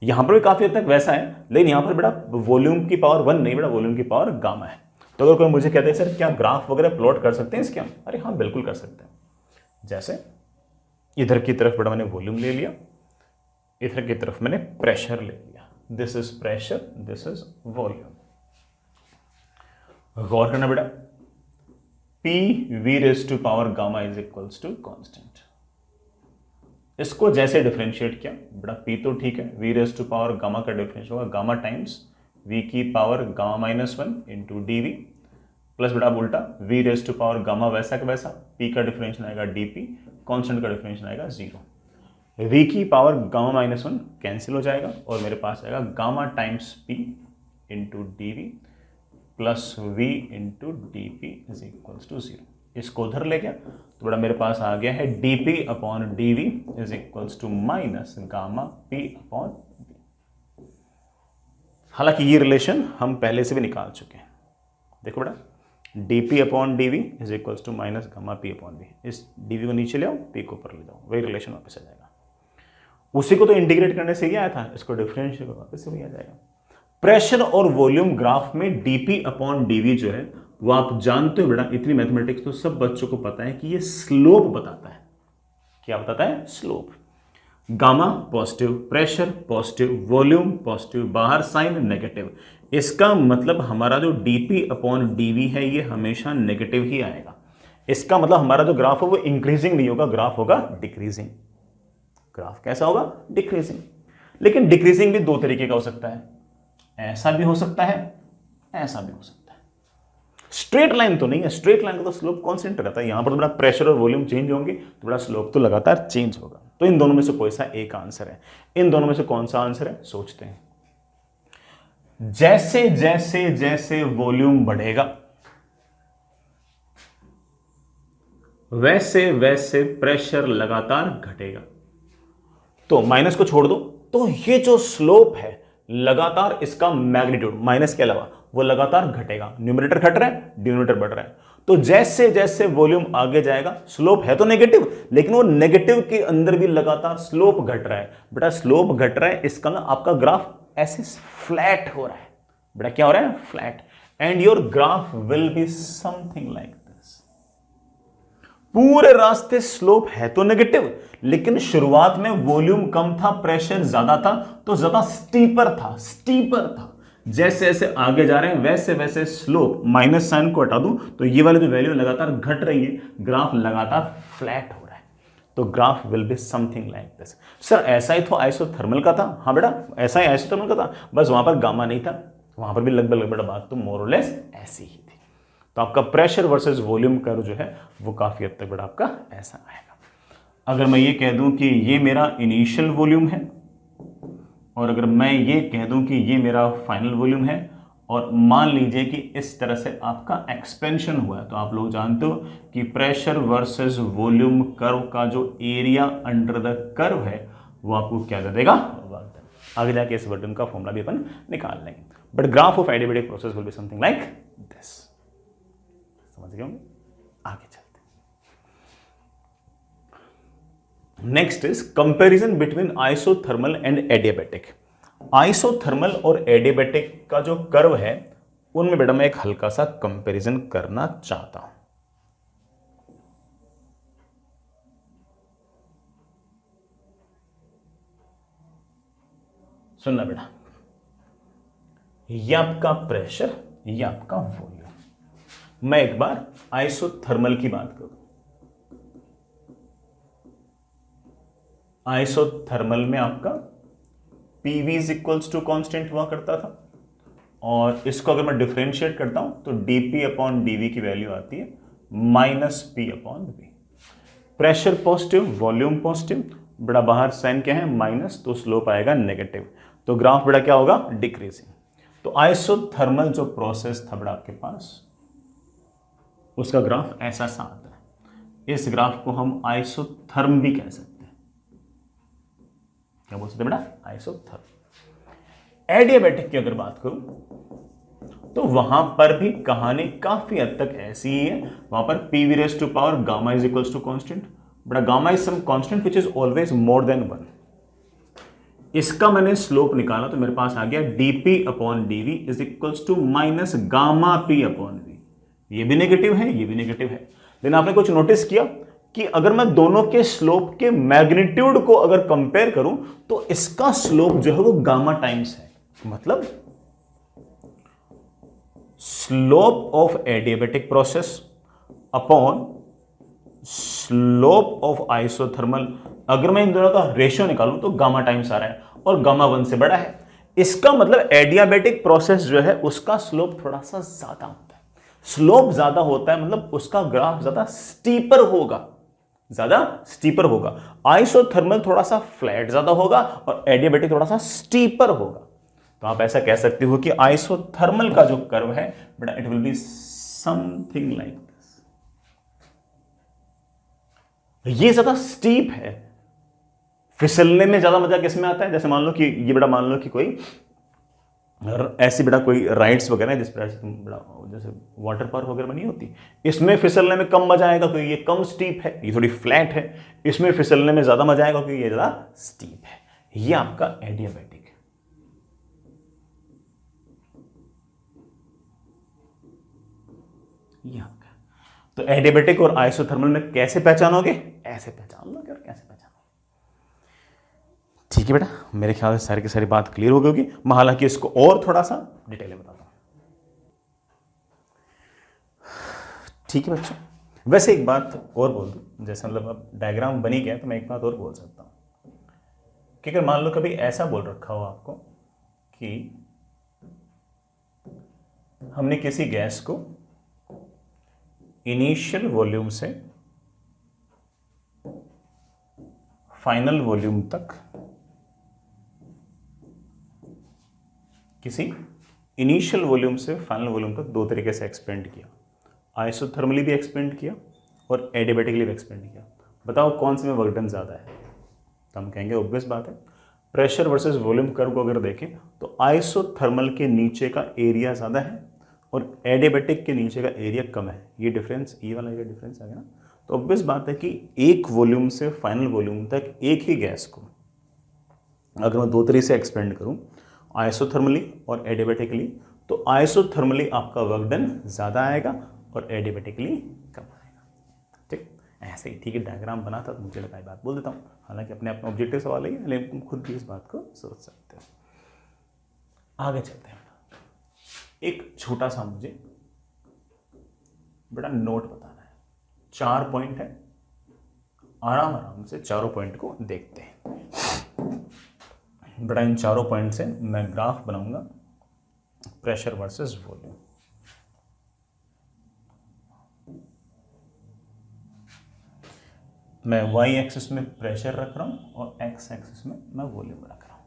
यहां पर भी काफी हद तक वैसा है, लेकिन यहां पर बेटा वॉल्यूम की पावर 1 नहीं बेटा वॉल्यूम की पावर गामा है। तो अगर कोई मुझे कहते हैं सर क्या ग्राफ वगैरह प्लॉट कर सकते हैं इसके, अरे हाँ बिल्कुल कर सकते हैं। जैसे इधर की तरफ बेटा मैंने वॉल्यूम ले लिया, इधर की तरफ मैंने प्रेशर ले लिया, this is pressure this is volume. गौर करना बेटा, P V raise to power gamma is equals to constant. इसको जैसे डिफरेंशिएट किया बेटा, पी तो ठीक है, V raise to power gamma का डिफरेंशिएट होगा गामा टाइम्स v की power gamma minus 1 into D V plus बेटा उल्टा v raise to power gamma वैसा का वैसा, p का डिफरेंशियल आएगा dp, कांस्टेंट का डिफरेंशियल आएगा 0। v की पावर गामा माइनस 1 कैंसिल हो जाएगा और मेरे पास आएगा gamma times p into D V plus v into D P is equals to 0। इसको उधर ले गया तो बड़ा मेरे पास आ गया है dp upon dv is equals to minus gamma p upon v। हालांकि ये रिलेशन हम पहले से भी निकाल चुके हैं। देखो बेटा dp upon dv is equals to minus gamma p upon v। इस dv को नीचे ले आओ, p को ऊपर ले जाओ, वही रिलेशन वापस आ जाएगा। उसी को तो इंटीग्रेट करने से ही आया था, इसको डिफरेंशिएट वापस से वही आ जाएगा। प्रेशर और वॉल्यूम ग्राफ में dp अपॉन dv जो है वो आप जानते हो बेटा, इतनी मैथमेटिक्स तो सब बच्चों को पता है कि ये स्लोप बताता है। क्या बताता है? Slope. Gamma positive, pressure positive, volume positive, बाहर साइन नेगेटिव। इसका मतलब हमारा जो dp अपॉन dv है ये हमेशा नेगेटिव ही आएगा। इसका मतलब हमारा जो ग्राफ है वो इंक्रीजिंग नहीं होगा, ग्राफ होगा डिक्रीजिंग। ग्राफ कैसा होगा? डिक्रीजिंग। लेकिन डिक्रीजिंग भी दो तरीके का हो सकता है, ऐसा भी हो सकता है, ऐसा भी हो सकता है। स्ट्रेट लाइन तो नहीं है, स्ट्रेट लाइन का तो स्लोप कांस्टेंट रहता है। यहां पर तो बड़ा प्रेशर और वॉल्यूम चेंज होंगे तो बड़ा स्लोप तो लगातार चेंज होगा। तो इन दोनों में से कोई सा एक आंसर है? इन दोनों में से कौन सा आंसर है सोचते हैं। जैसे जैसे जैसे वॉल्यूम बढ़ेगा वैसे वैसे प्रेशर लगातार घटेगा। तो माइनस को छोड़ दो, तो ये जो स्लोप है लगातार इसका मैग्नीट्यूड माइनस के अलावा वो लगातार घटेगा। न्यूमरेटर घट रहा है, डिनोमिनेटर बढ़ रहा है। तो जैसे जैसे वॉल्यूम आगे जाएगा, स्लोप है तो नेगेटिव, लेकिन वो नेगेटिव के अंदर भी लगातार स्लोप घट रहा है। बेटा स्लोप घट रहा है, इसका ना आपका ग्राफ ऐसे फ्लैट हो रहा है। बेटा क्या हो रहा है? Flat. And your graph will be something like this. पूरे रास्ते स्लोप है तो नेगेटिव, लेकिन शुरुआत में वॉल्यूम कम था, प्रेशर ज्यादा था, तो ज्यादा स्टीपर था। जैसे जैसे आगे जा रहे हैं वैसे वैसे स्लोप, माइनस साइन को हटा दूं तो ये वाली जो वैल्यू लगातार घट रही है, ग्राफ लगातार फ्लैट हो रहा है। तो graph will be something like this. Sir ऐसा ही तो आइसोथर्मल का था। हाँ बेटा ऐसा ही आइसोथर्मल का था, बस वहां पर गामा नहीं था, वहां पर भी लगभग बेटा बात तो मोर और लेस ऐसी ही थी। तो आपका प्रेशर वर्सेस वॉल्यूम कर्व जो है वो काफी हद तक बेटा आपका ऐसा आएगा। अगर मैं ये कह दूं कि ये मेरा इनिशियल वॉल्यूम है, और अगर मैं ये कह दूं कि ये मेरा फाइनल वॉल्यूम है, और मान लीजिए कि इस तरह से आपका एक्सपेंशन हुआ है, तो आप लोग जानते हो कि प्रेशर वर्सेस वॉल्यूम कर्व का जो एरिया अंडर द कर्व है वो आपको क्या दे देगा? आगे जाके इस वर्डन का फॉर्मूला भी अपन निकाल लेंगे। But graph of adiabatic process will be something like this. समझ गए होंगे? आगे चलते। Next is comparison between isothermal and adiabatic. Isothermal और एडियाबैटिक का जो कर्व है उनमें बेटा मैं एक हल्का सा कंपैरिजन करना चाहता हूं। सुनना बेटा, ये आपका प्रेशर, ये आपका वॉल्यूम। मैं एक बार आइसोथर्मल की बात करूं। आइसोथर्मल में आपका PV is equals to constant हुआ करता था, और इसको अगर मैं डिफरेंशिएट करता हूं तो dP अपॉन dV की वैल्यू आती है minus P upon V। Pressure positive, volume positive, बड़ा बाहर साइन क्या है? माइनस, तो स्लोप आएगा नेगेटिव। तो ग्राफ बड़ा क्या होगा? डिक्रीजिंग। तो आइसोथर्मल जो प्रोसेस था बड़ा आपके पास, उसका ग्राफ ऐसा सा आता है। इस ग्राफ को हम आइसोथर्म भी कह सकते हैं। क्या बोल सकते हैं बेटा? आइसोथर्म। एडियाबैटिक की अगर बात करूं तो वहां पर भी कहानी काफी हद तक ऐसी ही है। वहां पर PV raise to power gamma is equals to constant, but gamma is some constant which is always more than 1। इसका मैंने स्लोप निकाला तो मेरे पास आ गया dP upon dV is equals to minus gamma P upon V। ये भी नेगेटिव है, ये भी नेगेटिव है। लेकिन आपने कुछ नोटिस किया कि अगर मैं दोनों के स्लोप के मैग्नीट्यूड को अगर कंपेयर करूं तो इसका स्लोप जो है वो गामा टाइम्स है। मतलब slope of adiabatic process upon slope of isothermal, अगर मैं इन दोनों का रेशियो निकालूं तो गामा टाइम्स आ रहा है, और गामा 1 से बड़ा है। इसका मतलब एडियाबेटिक प्रोसेस जो है उसका स्लोप थोड़ा सा ज्यादा होता है। स्लोप ज्यादा होता है मतलब उसका ग्राफ ज्यादा स्टीपर होगा, ज्यादा स्टीपर होगा। आइसोथर्मल थोड़ा सा फ्लैट ज्यादा होगा और एडियाबेटिक थोड़ा सा स्टीपर होगा। तो आप ऐसा कह सकते हो कि आइसोथर्मल का जो कर्व है बेटा it will be something like this. ये ज्यादा स्टीप है। फिसलने में ज्यादा मजा किसमें आता है? जैसे मान लो कि ये बेटा, मान लो कि कोई ऐसी बेटा कोई राइड्स वगैरह है जिस पर तुम बड़ा जैसे वाटर पार्क वगैरह में नहीं होती, इसमें फिसलने में कम मजा आएगा क्योंकि ये कम स्टीप है, ये थोड़ी फ्लैट है। इसमें फिसलने में ज्यादा मजा आएगा क्योंकि ये ज्यादा स्टीप है। ये आपका एडियाबेटिक है। ये आपका। तो एडियाबेटिक और आइसोथर्मल में कैसे पहचानोगे? ऐसे पहचान लोगे। और कैसे पहचानोगे? ठीक है बेटा, मेरे ख्याल से सारी की सारी बात क्लियर हो गई होगी। मैं हालांकि इसको और थोड़ा सा डिटेल में बताता हूं। ठीक है बच्चों, वैसे एक बात और बोल दूं, जैसे मतलब अब डायग्राम बनी गया तो मैं एक बात और बोल सकता हूं कि अगर मान लो कभी ऐसा बोल रखा हो आपको कि हमने किसी गैस को इनिशियल वॉल्यूम से फाइनल वॉल्यूम तक, किसी इनिशियल वॉल्यूम से फाइनल वॉल्यूम तक दो तरीके से एक्सपेंड किया। आइसोथर्मली भी एक्सपेंड किया और एडियाबेटिकली भी एक्सपेंड किया। बताओ कौन से में वर्क डन ज़्यादा है? तो हम कहेंगे ऑब्वियस बात है, प्रेशर वर्सेस वॉल्यूम कर्व को अगर देखें तो आइसोथर्मल के नीचे का एरिया ज़्यादा है और एडियाबेटिक के नीचे का एरिया कम है। ये डिफरेंस, ये वाला एरिया डिफरेंस आ गया ना। तो ऑब्वियस बात है कि एक वॉल्यूम से फाइनल वॉल्यूम तक एक ही गैस को अगर मैं दो तरीके से एक्सपेंड करूं, आइसोथर्मली और एडियाबेटिकली, तो आइसोथर्मली आपका वर्क डन ज़्यादा आएगा और एडियाबेटिकली कम आएगा। ठीक, ऐसे ही ठीक है। डायग्राम बना था तो मुझे लगा बात बोल देता हूँ, हालांकि अपने अपने ऑब्जेक्टिव सवाल है, लेकिन तुम खुद भी इस बात को सोच सकते हो। आगे चलते हैं। एक छोटा सा मुझे बड़ा नोट बताना है। 4 पॉइंट है, आराम आराम से चारों पॉइंट को देखते हैं। बड़ा इन चारों पॉइंट से मैं ग्राफ बनाऊंगा प्रेशर वर्सेस वॉल्यूम। मैं y एक्सिस में प्रेशर रख रहा हूं और x एक्सिस में मैं वॉल्यूम रख रहा हूं।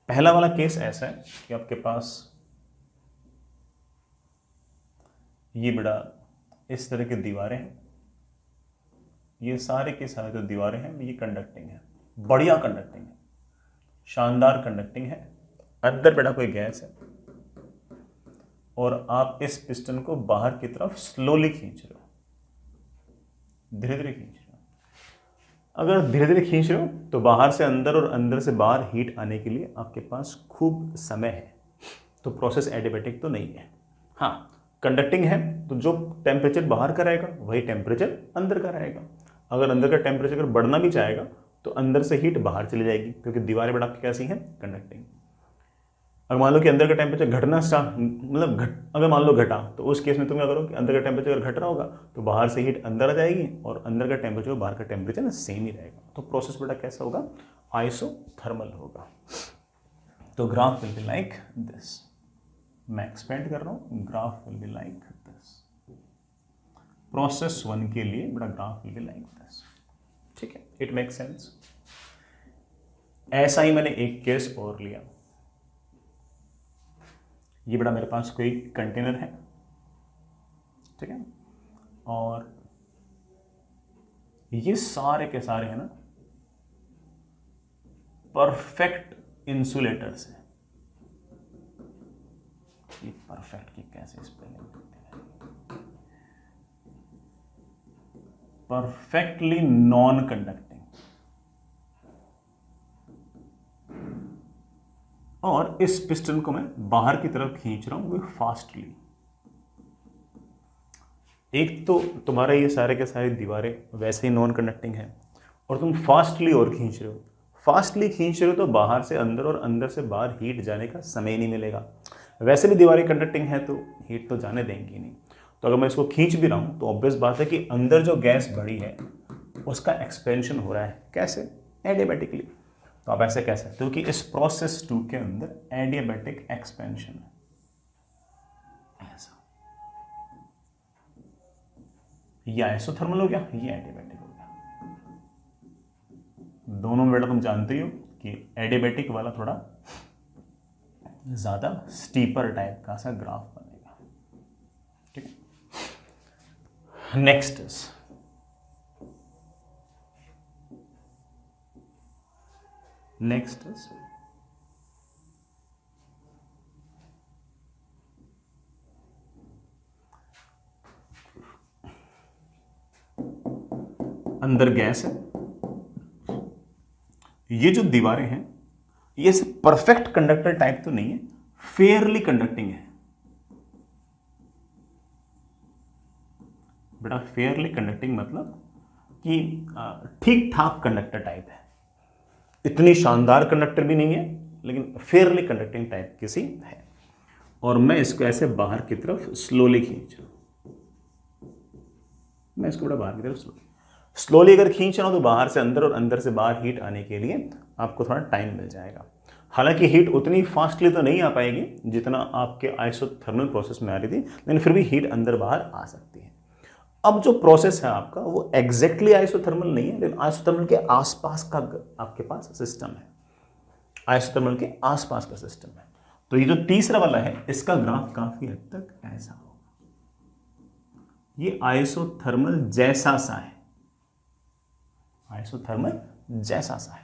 पहला वाला केस ऐसा है कि आपके पास ये बड़ा इस तरह की दीवारें हैं। ये सारे के सारे जो दीवारें हैं ये कंडक्टिंग है, बढ़िया कंडक्टिंग है, शानदार कंडक्टिंग है। अंदर बड़ा कोई गैस है और आप इस पिस्टन को बाहर की तरफ स्लोली खींच रहे हो, धीरे धीरे खींच रहे हो। अगर धीरे धीरे खींच रहे हो तो बाहर से अंदर और अंदर से बाहर हीट आने के लिए आपके पास खूब समय है। तो प्रोसेस एडियाबेटिक तो नहीं है। हाँ, कंडक्टिंग है तो जो टेम्परेचर बाहर का रहेगा वही टेम्परेचर अंदर का रहेगा। अगर अंदर का टेम्परेचर अगर बढ़ना भी चाहेगा तो अंदर से हीट बाहर चली जाएगी, क्योंकि दीवारें बड़ा आपकी कैसी हैं? कंडक्टिंग। अगर मान लो कि अंदर का टेम्परेचर घटना स्टार्ट, मतलब अगर मान लो घटा, तो उस केस में तुम क्या करो कि अंदर का टेम्परेचर अगर घट रहा होगा तो बाहर से हीट अंदर आ जाएगी और अंदर का टेम्परेचर बाहर का टेम्परेचर सेम ही रहेगा। तो प्रोसेस बेटा कैसा होगा? आइसोथर्मल होगा। तो graph will be like this. मैं एक्सपेंड कर रहा हूँ, graph will be like this. Process 1 के लिए बड़ा graph will be like this. ठीक है, इट मेक सेंस। ऐसा ही मैंने एक केस और लिया। ये बड़ा मेरे पास कोई कंटेनर है, ठीक है, और ये सारे के सारे है ना परफेक्ट इंसुलेटर्स हैं। ये परफेक्ट की कैसे स्पेलिंग करते हैं? Perfectly non conducting. और इस पिस्टन को मैं बाहर की तरफ खींच रहा हूं वो फास्टली। एक तो तुम्हारा ये सारे के सारे दीवारें वैसे ही नॉन कंडक्टिंग है और तुम फास्टली और खींच रहे हो। फास्टली खींच रहे हो तो बाहर से अंदर और अंदर से बाहर हीट जाने का समय नहीं मिलेगा। वैसे भी दीवारें कंडक्टिंग है तो हीट तो जाने देंगी नहीं। तो अगर मैं इसको खींच भी रहा हूं तो ऑब्वियस बात है कि अंदर जो गैस बढ़ी है उसका एक्सपेंशन हो रहा है। कैसे? एडियाबेटिकली। तो आप ऐसे कह सकते हो कि इस प्रोसेस 2 के अंदर एडियाबैटिक एक्सपेंशन है, ऐसा। ये आइसोथर्मल हो गया, ये एडियाबैटिक हो गया। दोनों बेटा तुम जानते हो कि एडियाबैटिक वाला थोड़ा ज्यादा स्टीपर टाइप का सा ग्राफ बनेगा, ठीक है। नेक्स्ट इज अंदर गैस है, ये जो दीवारें हैं ये परफेक्ट कंडक्टर टाइप तो नहीं है, फेयरली कंडक्टिंग है बेटा। फेयरली कंडक्टिंग मतलब कि ठीक ठाक कंडक्टर टाइप है, इतनी शानदार कंडक्टर भी नहीं है लेकिन फेयरली कंडक्टिंग टाइप किसी है। और मैं इसको ऐसे बाहर की तरफ स्लोली खींच रहा हूं, मैं इसको बड़ा बाहर की तरफ स्लोली अगर खींच रहा हूं तो बाहर से अंदर और अंदर से बाहर हीट आने के लिए आपको थोड़ा टाइम मिल जाएगा। हालांकि हीट उतनी फास्टली तो नहीं आ पाएगी जितना आपके आइसोथर्मल प्रोसेस में आ रही थी, लेकिन फिर भी हीट अंदर बाहर आ सकती है। अब जो प्रोसेस है आपका वो एग्जैक्टली आइसोथर्मल नहीं है, लेकिन आइसोथर्मल के आसपास का आपके पास सिस्टम है, आइसोथर्मल के आसपास का सिस्टम है। तो ये जो तीसरा वाला है इसका ग्राफ काफी हद तक ऐसा होगा, ये आइसोथर्मल जैसा सा है, आइसोथर्मल जैसा सा है।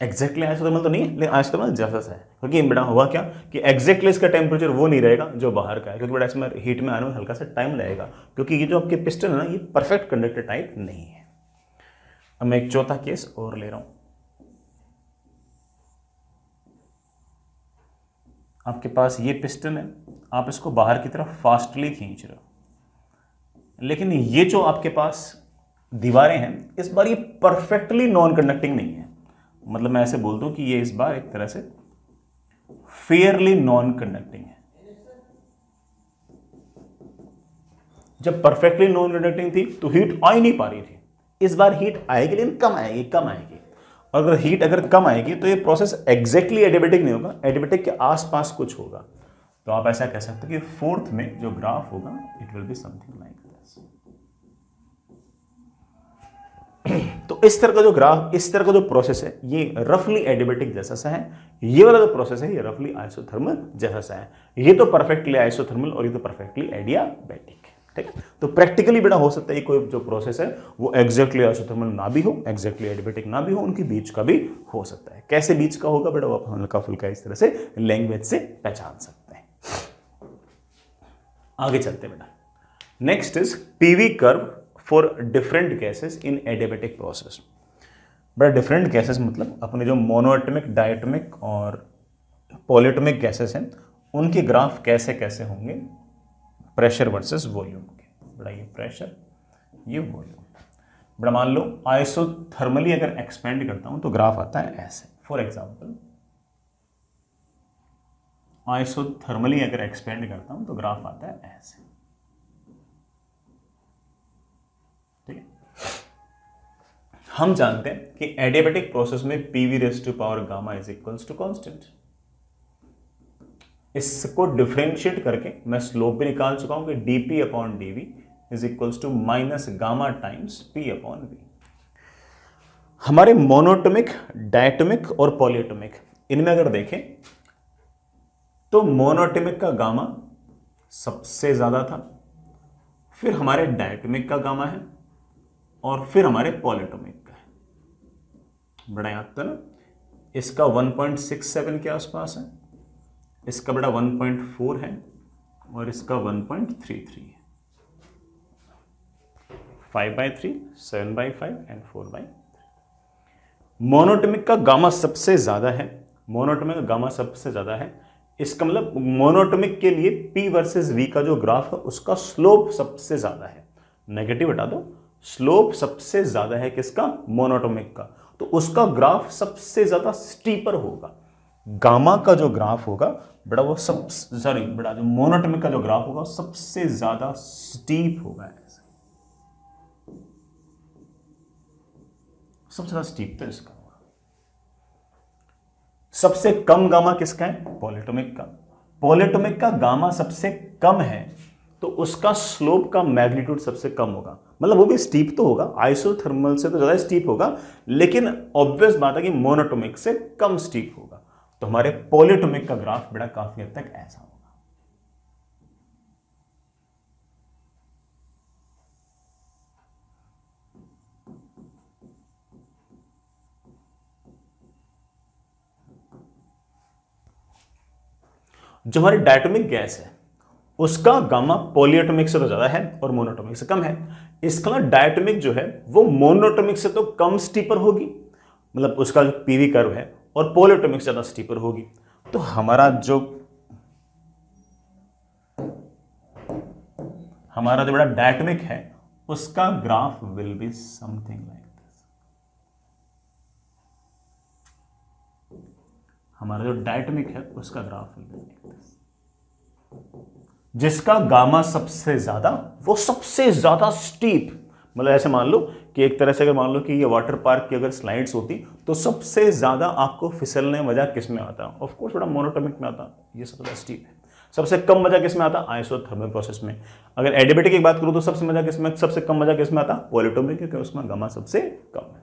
एग्जैक्टली आइसोथर्मल तो नहीं है लेकिन आइसोथर्मल जैसा सा है, क्योंकि बेटा हुआ क्या कि एग्जैक्टली इसका टेम्परेचर वो नहीं रहेगा जो बाहर का है, क्योंकि बेटा इसमें हीट में आने में हल्का सा टाइम लगेगा, क्योंकि ये जो आपके पिस्टन है ना ये परफेक्ट कंडक्टर टाइप नहीं है। अब मैं एक चौथा केस और ले रहा हूं। आपके पास ये पिस्टन है, आप इसको बाहर की तरफ फास्टली खींच रहे हो, लेकिन ये जो आपके पास दीवारें हैं इस बार ये परफेक्टली नॉन कंडक्टिंग नहीं है। मतलब मैं ऐसे बोलता हूं कि ये इस बार एक तरह से फेयरली नॉन कंडक्टिंग है। जब परफेक्टली नॉन कंडक्टिंग थी तो हीट आ ही नहीं पा रही थी, इस बार हीट आएगी लेकिन कम आएगी, कम आएगी। और अगर हीट अगर कम आएगी तो ये प्रोसेस एग्जैक्टली एडियाबैटिक नहीं होगा, एडियाबैटिक के आसपास कुछ होगा। तो आप ऐसा कह सकते हो कि फोर्थ में जो ग्राफ होगा it will be something like this. तो इस तरह का जो ग्राफ, इस तरह का जो प्रोसेस है ये रफली एडियाबैटिक जैसा सा है, ये वाला जो प्रोसेस है ये रफली आइसोथर्मल जैसा सा है। ये तो परफेक्टली आइसोथर्मल और ये तो परफेक्टली एडियाबैटिक है, ठीक है। तो प्रैक्टिकली बेटा हो सकता है कोई जो प्रोसेस है वो एग्जैक्टली आइसोथर्मल ना भी हो, एग्जैक्टली एडियाबैटिक ना भी हो, उनके बीच का भी हो सकता है। कैसे बीच का होगा बेटा वो आप हल्का फुल्का इस तरह से लैंग्वेज से पहचान सकते हैं। आगे चलते बेटा। Next is PV curve for different gases in adiabatic process. बड़ा डिफरेंट गैसेस मतलब अपने जो मोनोएटॉमिक, डायटॉमिक और पॉलीएटॉमिक गैसेस हैं उनके ग्राफ कैसे कैसे होंगे प्रेशर वर्सेस वॉल्यूम के। बड़ा ये प्रेशर, ये वॉल्यूम। बड़ा मान लो आइसोथर्मली अगर एक्सपेंड करता हूं तो ग्राफ आता है ऐसे। फॉर एग्जांपल आइसोथर्मली अगर एक्सपेंड करता हूं तो ग्राफ आता है ऐसे, ठीक है। हम जानते हैं कि एडियाबैटिक प्रोसेस में P V raise to power gamma is equals to constant. इसको डिफरेंशिएट करके मैं स्लोप भी निकाल चुका हूं कि dp upon dv is equals to minus gamma times p upon v। हमारे मोनोटॉमिक, डायटॉमिक और पॉलीएटॉमिक इनमें अगर देखें तो मोनोटॉमिक का गामा सबसे ज्यादा था, फिर हमारे डायटॉमिक का गामा है और फिर हमारे पॉलीएटॉमिक का है। बड़ा याद था ना, इसका 1.67 के आसपास है, इसका बड़ा 1.4 है और इसका 1.33 है। 5/3, 7/5 एंड 4/3। मोनोटॉमिक का गामा सबसे ज्यादा है, मोनोटॉमिक का गामा सबसे ज्यादा है। इसका मतलब मोनोटॉमिक के लिए P वर्सेस V का जो ग्राफ है उसका स्लोप सबसे ज्यादा है। नेगेटिव हटा दो, स्लोप सबसे ज्यादा है किसका? मोनोटॉमिक का। तो उसका ग्राफ सबसे ज्यादा स्टीपर होगा। गामा का जो ग्राफ होगा बड़ा वो बड़ा जो मोनोटॉमिक का जो ग्राफ होगा सबसे ज्यादा स्टीप होगा, सबसे ज्यादा स्टीप तो इसका होगा। सबसे कम गामा किसका है? पॉलीएटॉमिक का। पॉलीएटॉमिक का गामा सबसे कम है तो उसका स्लोप का मैग्नीट्यूड सबसे कम होगा, मतलब वो भी स्टीप तो होगा, आइसोथर्मल से तो ज्यादा स्टीप होगा, लेकिन ऑब्वियस बात है कि मोनोटॉमिक से कम स्टीप होगा। तो हमारे पॉलीएटॉमिक का ग्राफ बेटा काफी हद तक ऐसा होगा। जो हमारी डायटोमिक गैस है उसका गामा पॉलीएटॉमिक से तो ज्यादा है और मोनोटॉमिक से कम है। इसका डायटोमिक जो है वो मोनोटॉमिक से तो कम स्टीपर होगी, मतलब उसका जो पीवी कर्व है, और पॉलीएटॉमिक से ज्यादा स्टीपर होगी। तो हमारा जो बड़ा डायटोमिक है उसका graph will be something like this. हमारा जो डायटोमिक है उसका graph will be like this. जिसका गामा सबसे ज्यादा, वो सबसे ज्यादा स्टीप, मतलब ऐसे मान लो कि एक तरह से अगर मान लो कि ये वाटर पार्क की अगर स्लाइड्स होती तो सबसे ज्यादा आपको फिसलने मजा किस में आता? ऑफ कोर्स बड़ा मोनोटॉमिक में आता, ये सबसे ज्यादा स्टीप है। सबसे कम मजा किस में आता? आइसोथर्मल प्रोसेस में। अगर एडियाबेटिक की बात करूं तो सबसे मजा किस में, सबसे कम मजा किस में आता? पॉलीएटॉमिक, क्योंकि उसमें गामा सबसे कम है।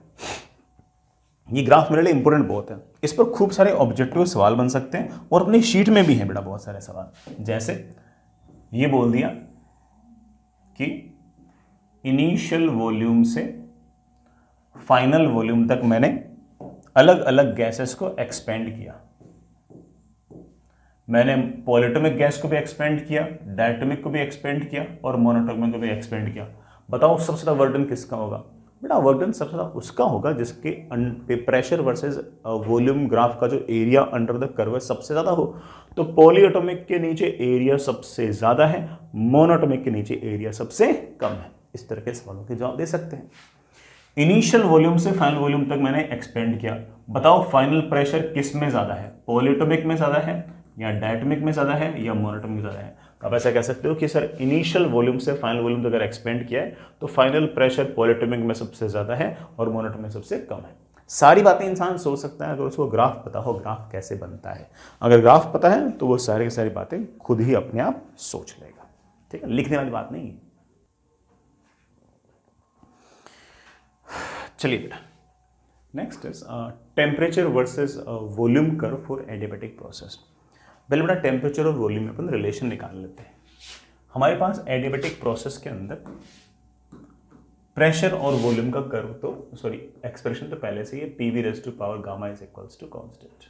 ये ग्राफ मेरे लिए इंपॉर्टेंट बहुत है, इस पर खूब सारे ऑब्जेक्टिव सवाल बन सकते हैं और अपनी शीट में भी हैं बेटा बहुत सारे सवाल। जैसे ये बोल दिया कि इनिशियल वॉल्यूम से फाइनल वॉल्यूम तक मैंने अलग अलग गैसेस को एक्सपेंड किया। मैंने पॉलीएटॉमिक गैस को भी एक्सपेंड किया, डायटोमिक को भी एक्सपेंड किया और मोनोटॉमिक को भी एक्सपेंड किया। बताओ सबसे ज्यादा वर्डन किसका होगा? बेटा वर्डन सबसे ज्यादा उसका होगा जिसके प्रेशर वर्सेस वॉल्यूम ग्राफ का जो एरिया अंडर द कर्व सबसे ज्यादा हो। तो पॉलीएटॉमिक के नीचे एरिया सबसे ज्यादा है, मोनोटॉमिक के नीचे एरिया सबसे कम है। इस तरह के सवालों के जवाब दे सकते हैं। इनिशियल वॉल्यूम से फाइनल वॉल्यूम तक मैंने एक्सपेंड किया, बताओ फाइनल प्रेशर किस में ज्यादा है? पॉलीएटॉमिक में ज्यादा है या डायटोमिक में ज्यादा है या मोनोटॉमिक में ज्यादा है? आप ऐसा कह सकते हो कि सर इनिशियल वॉल्यूम से फाइनल वॉल्यूम तक अगर एक्सपेंड किया है तो फाइनल प्रेशर पॉलीएटॉमिक में सबसे ज्यादा है और मोनोटॉमिक में सबसे कम है। सारी बातें इंसान सोच सकता है अगर उसको ग्राफ पता हो, ग्राफ कैसे बनता है। अगर ग्राफ पता है तो वो सारी की सारी बातें खुद ही अपने आप सोच लेगा। ठीक है, लिखने वाली बात नहीं है। चलिए बेटा, next is temperature versus volume curve for adiabatic process. पहले बेटा टेम्परेचर और वॉल्यूम में अपन रिलेशन निकाल लेते हैं। हमारे पास एडियाबेटिक प्रोसेस के अंदर प्रेशर और वॉल्यूम का कर्व तो सॉरी एक्सप्रेशन तो पहले से ही है, PV raise to power gamma is equals to constant.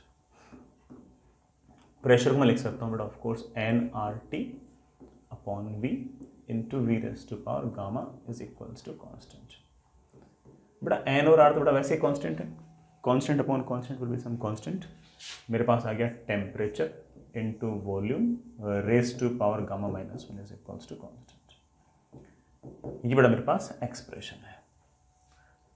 Pressure को मैं लिख सकता हूँ बेटा of course nRT upon V into V raise to power gamma is equals to constant. बेटा n और r तो बेटा वैसे ही कांस्टेंट है, constant upon constant will be some constant. मेरे पास आ गया temperature into volume raise to power gamma minus 1 is equals to constant. ये बेटा मेरे पास एक्सप्रेशन है।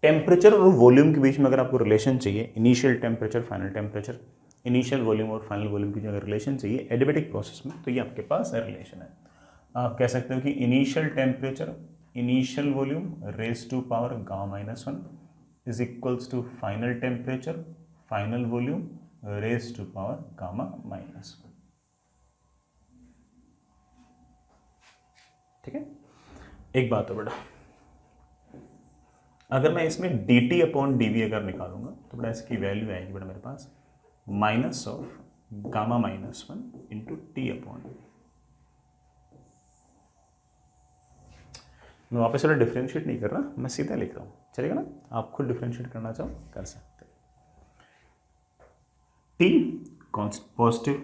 टेम्परेचर और वॉल्यूम के बीच में अगर आपको रिलेशन चाहिए, initial temperature final temperature, initial volume और फाइनल वॉल्यूम की अगर रिलेशन चाहिए एडियाबेटिक प्रोसेस में, तो ये आपके पास रिलेशन है। आप कह सकते हो कि initial temperature initial volume raise to power gamma minus 1 is equals to final temperature final volume raise to power gamma minus 1। ठीक है, एक बात है बेटा, अगर मैं इसमें dt अपॉन dv अगर निकालूंगा तो बेटा इसकी वैल्यू आएगी बेटा मेरे पास minus of gamma minus 1 into T upon. मैं वापस थोड़ा डिफ्रेंशिएट नहीं कर रहा, मैं सीधा लिख रहा हूँ, चलेगा ना? आप खुद डिफ्रेंशिएट करना चाहो कर सकते हैं। T positive,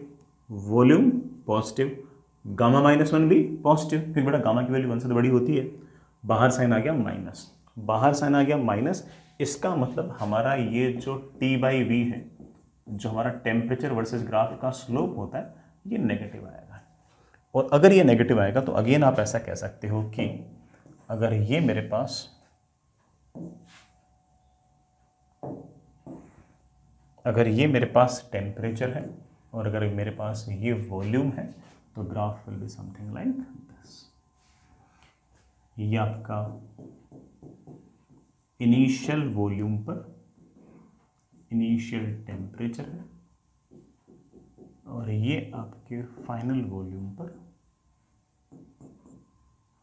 volume positive, gamma minus 1 भी पॉजिटिव, फिर बेटा गामा की वैल्यू 1 से तो बड़ी होती है, बाहर साइन आ गया माइनस, बाहर साइन आ गया माइनस। इसका मतलब हमारा ये जो टी बाई वी है, जो हमारा टेम्परेचर वर्सेस ग्राफ का स्लोप होता है, ये नेगेटिव आएगा। और अगर ये नेगेटिव आएगा तो अगेन आप ऐसा कह सकते हो कि अगर ये मेरे पास टेम्परेचर है और अगर मेरे पास ये वॉल्यूम है तो graph will be something like this. ये आपका इनिशियल वॉल्यूम पर इनिशियल टेम्परेचर है और ये आपके फाइनल वॉल्यूम पर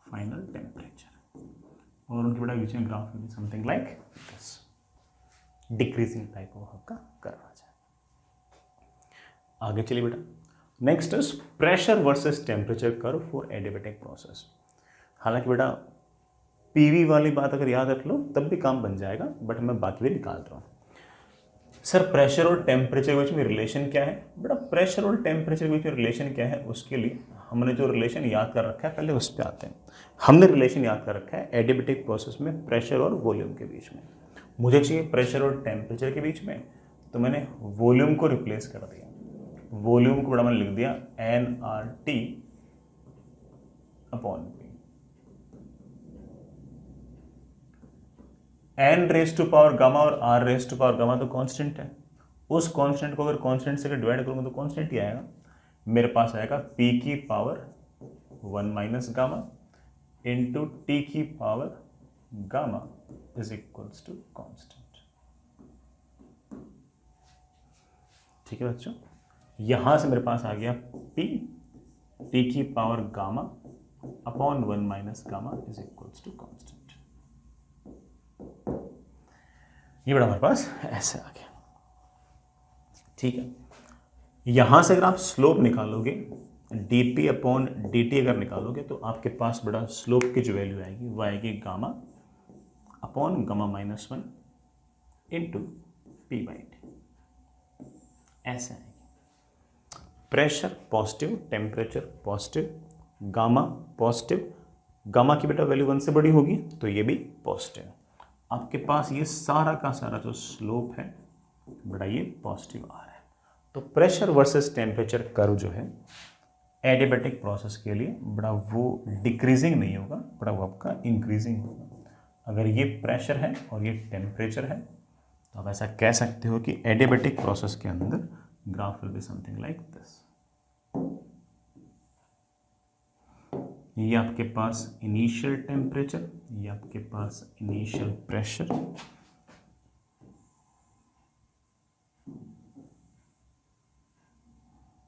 फाइनल टेम्परेचर, और उनके बेटा बीच में graph will be something like this, decreasing type of आपका कर्व आ जाए। आगे चलिए बेटा, next is pressure versus temperature curve for adiabatic process. हालांकि बेटा पीवी वाली बात अगर याद रख लो तब भी काम बन जाएगा, बट मैं बाकी भी निकाल रहा हूँ। सर प्रेशर और टेम्परेचर के बीच में रिलेशन क्या है? बेटा प्रेशर और टेम्परेचर के बीच में रिलेशन क्या है, उसके लिए हमने जो रिलेशन याद कर रखा है पहले उस पर आते हैं। हमने रिलेशन याद कर रखा है एडियाबेटिक प्रोसेस में प्रेशर और वॉल्यूम के बीच में। मुझे चाहिए प्रेशर और टेम्परेचर के बीच में, तो मैंने वॉल्यूम को रिप्लेस कर दिया। वॉल्यूम को बड़ा मैंने लिख दिया nRT upon P। n raise to power gamma और r raise to power gamma तो कांस्टेंट है, उस कांस्टेंट को अगर कांस्टेंट से डिवाइड करूंगा तो कांस्टेंट ही आएगा। मेरे पास आएगा p की power 1 minus gamma into t की power gamma is equals to constant. ठीक है बच्चों, यहां से मेरे पास आ गया p t की power gamma upon 1 minus gamma is equals to constant. ये बड़ा हमारे पास ऐसे आ गया। ठीक है, यहां से अगर आप स्लोप निकालोगे dp अपॉन dt अगर निकालोगे तो आपके पास बड़ा स्लोप की जो वैल्यू आएगी वो आएगी gamma upon gamma minus 1 into P by T, ऐसे आएगी। Pressure positive, temperature positive, gamma positive, gamma की बेटा वैल्यू 1 से बड़ी होगी तो ये भी पॉजिटिव। आपके पास ये सारा का सारा जो स्लोप है बड़ा ये पॉजिटिव आ रहा है। तो प्रेशर वर्सेस टेम्परेचर कर्व जो है एडियाबेटिक प्रोसेस के लिए बड़ा वो डिक्रीजिंग नहीं होगा, बड़ा वो आपका इंक्रीजिंग होगा। अगर ये प्रेशर है और ये टेम्परेचर है तो आप ऐसा कह सकते हो कि एडियाबेटिक प्रोसेस के अंदर graph will be something like this. ये आपके पास इनिशियल टेम्परेचर, ये आपके पास इनिशियल प्रेशर,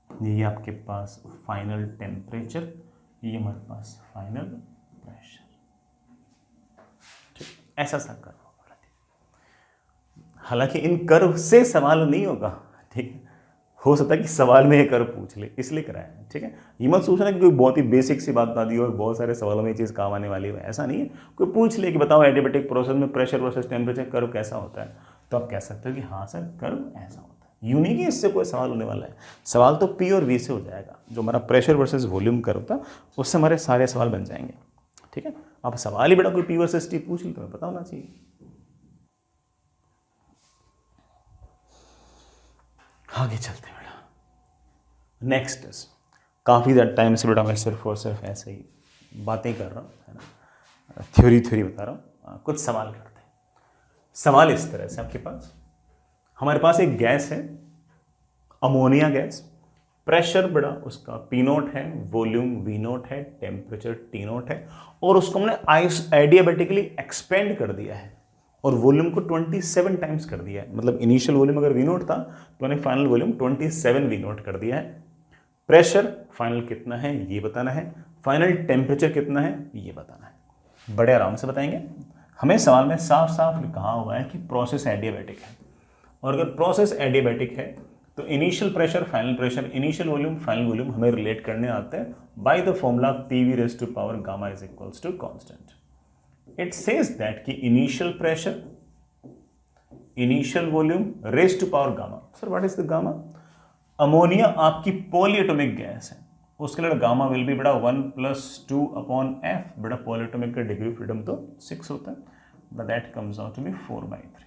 ये आपके पास फाइनल टेम्परेचर, ये हमारे पास फाइनल प्रेशर। ठीक, ऐसा सा कर्व होगा। हालांकि इन कर्व से सवाल नहीं होगा, ठीक है, हो सकता है कि सवाल में ये कर्व पूछ ले, इसलिए कराया है। ठीक है, ये मत सोचना कि कोई बहुत ही बेसिक सी बात बता दी हो, बहुत सारे सवालों में ये चीज़ काम आने वाली है, ऐसा नहीं है। कोई पूछ ले कि बताओ एडियाबेटिक प्रोसेस में प्रेशर वर्सेस टेम्परेचर कर्व कैसा होता है, तो आप कह सकते हो कि हाँ सर कर्व ऐसा होता है। यूं नहीं कि इससे कोई सवाल होने वाला है, सवाल तो P और V से हो जाएगा। जो हमारा प्रेशर वर्सेस वॉल्यूम कर्व था उससे हमारे सारे सवाल बन जाएंगे। ठीक है, आप सवाल ही बेटा कोई P वर्सेस T पूछ ले तो पता होना चाहिए। आगे चलते हैं बेटा, नेक्स्ट इज काफ़ी टाइम से बेटा मैं सिर्फ और सिर्फ ऐसे ही बातें कर रहा हूँ, है ना, थ्योरी बता रहा हूँ। कुछ सवाल करते हैं। सवाल इस तरह से आपके पास, हमारे पास एक गैस है अमोनिया गैस, प्रेशर बड़ा उसका P0 है, वॉल्यूम V0 है, टेम्परेचर T0 है, और उसको हमने एडियाबेटिकली एक्सपेंड कर दिया है और वॉल्यूम को 27 टाइम्स कर दिया है। मतलब इनिशियल वॉल्यूम अगर V0 था तो मैंने फाइनल वॉल्यूम 27 V0 कर दिया है। प्रेशर फाइनल कितना है ये बताना है, फाइनल टेम्परेचर कितना है ये बताना है। बड़े आराम से बताएंगे। हमें सवाल में साफ साफ कहा हुआ है कि प्रोसेस एडियाबेटिक है, और अगर प्रोसेस एडियाबेटिक है तो initial pressure final pressure, initial volume final volume हमें रिलेट करने आते हैं by the formula PV raise to power gamma is equals to constant. It says that कि initial pressure, initial volume raised to power gamma. Sir, what is the gamma? Ammonia आपकी पॉलीएटॉमिक गैस है, उसके लिए गामा विल बी बड़ा 1+2 अपॉन F। बड़ा पॉलीएटॉमिक का डिग्री ऑफ फ्रीडम तो 6 होता है, but that comes out to be 4/3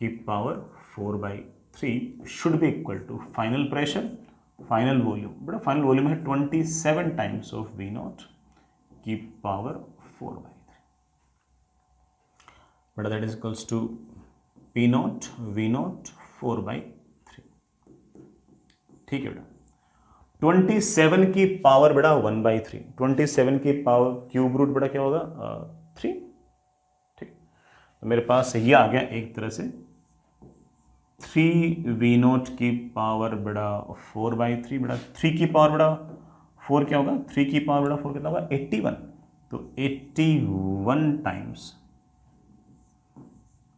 की power 4/3 should be equal to final pressure, final volume. बड़ा फाइनल वॉल्यूम है 27 टाइम्स ऑफ V0 की power 4/3, but that is equals to P0 V0 4/3। ठीक है बेटा, 27 की पावर बड़ा 1/3, 27 की पावर क्यूब रूट बड़ा क्या होगा 3। ठीक, तो मेरे पास ये आ गया एक तरह से 3v0 की पावर बड़ा 4/3 बड़ा 3 की पावर बड़ा 4 क्या होगा, 3 की पावर बड़ा 4 कितना होगा 81, तो 81 टाइम्स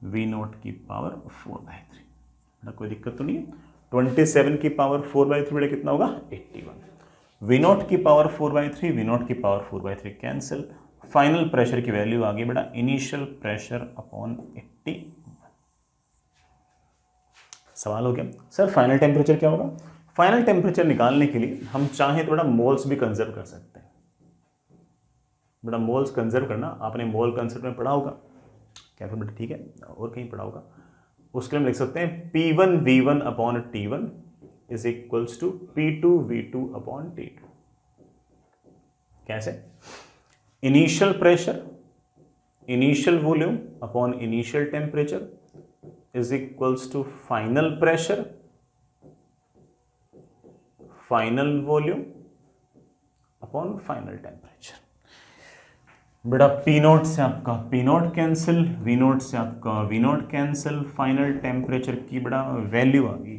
v0 की पावर 4/3 बड़ा, कोई दिक्कत तो नहीं है। 27 की पावर 4/3 बड़ा कितना होगा 81, v0 की पावर 4/3, v0 की पावर 4/3 कैंसिल, फाइनल प्रेशर की वैल्यू आ गई बेटा इनिशियल प्रेशर अपॉन 81। सवाल हो गया सर फाइनल टेम्परेचर क्या होगा। फाइनल टेम्परेचर निकालने के लिए हम चाहें तो बेटा मोल्स भी कंजर्व कर सकते हैं। बेटा मोल्स कंजर्व करना आपने मोल कंसेप्ट में पढ़ा होगा क्या फिर बेटा, ठीक है, और कहीं पढ़ा होगा। उसके लिए हम लिख सकते हैं P1V1 upon T1 is equals to P2V2 upon T2। कैसे, initial pressure initial volume upon initial temperature is equals to final pressure final volume upon final temperature. बेटा पी नोट से आपका P naught cancel, V naught से आपका V naught cancel, final temperature की बड़ा वैल्यू आ गई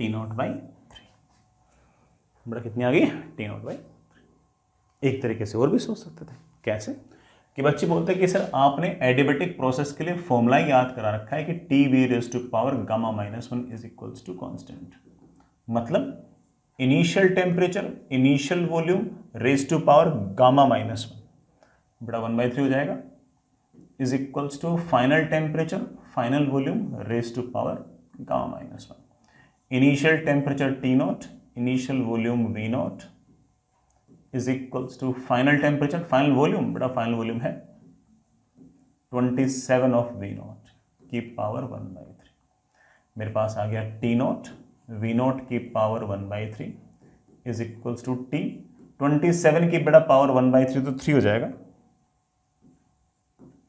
T0/3। बड़ा कितनी आ गई T0/3। एक तरीके से और भी सोच सकते थे, कैसे कि बच्चे बोलते हैं कि सर आपने एडियाबेटिक प्रोसेस के लिए फॉर्मूला याद करा रखा है कि T(V⁻⁻1 is equals to constant, मतलब initial temperature initial volume raise to power Γ-1 बड़ा 1/3 हो जाएगा is equals to final temperature final volume raise to power Γ-1। Initial temperature T0 initial volume V0 is equals to final temperature final volume, बड़ा फाइनल वॉल्यूम है 27 ऑफ V0 की पावर 1/3। मेरे पास आ गया T0 V0 की power 1/3 is equals to T 27 की बड़ा पावर 1/3 तो 3 हो जाएगा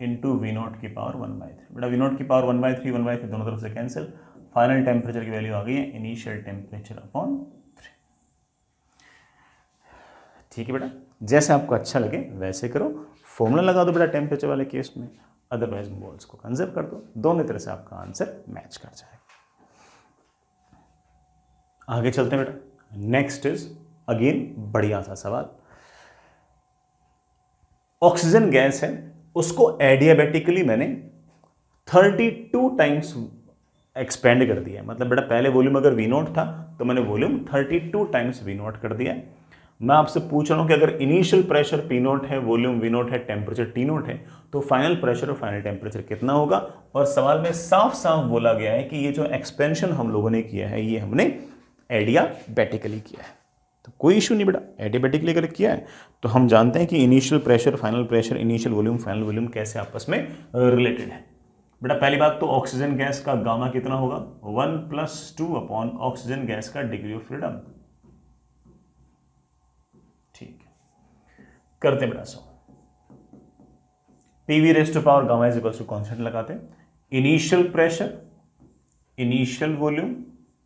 इंटू V0 की पावर 1/3। बड़ा V0 की पावर 1/3 दोनों तरफ से कैंसिल, फाइनल टेम्परेचर की वैल्यू आ गई है इनिशियल टेम्परेचर अपॉन 3। ठीक है बेटा, जैसे आपको अच्छा लगे वैसे करो, फॉर्मूला लगा दो बेटा टेम्परेचर वाले केस में, अदरवाइज मोल्स को कंजर्व कर दो, दोनों तरह से आपका आंसर मैच कर जाएगा। आगे चलते हैं बेटा, नेक्स्ट इज अगेन बढ़िया सा सवाल। ऑक्सीजन गैस है, उसको एडियाबेटिकली मैंने 32 टाइम्स एक्सपेंड कर दिया, मतलब बेटा पहले वॉल्यूम अगर V0 था तो मैंने वॉल्यूम 32 टाइम्स V0 कर दिया। मैं आपसे पूछ रहा हूं कि अगर इनिशियल प्रेशर P0 है, वॉल्यूम V0 है, टेम्परेचर T0 है, तो फाइनल प्रेशर और फाइनल टेम्परेचर कितना होगा। और सवाल में साफ साफ बोला गया है कि ये जो एक्सपेंशन हम लोगों ने किया है ये हमने एडियाबेटिकली किया है, तो कोई इशू नहीं बेटा, एडियाबेटिकली अगर किया है तो हम जानते हैं कि initial pressure final pressure initial volume final volume कैसे आपस में रिलेटेड है। बेटा पहली बात तो ऑक्सीजन गैस का गामा कितना होगा 1+2 अपॉन ऑक्सीजन गैस का डिग्री ऑफ फ्रीडम। ठीक है, करते बेटा so PV⁻⁻ gamma is equals to constant लगाते हैं, initial pressure initial volume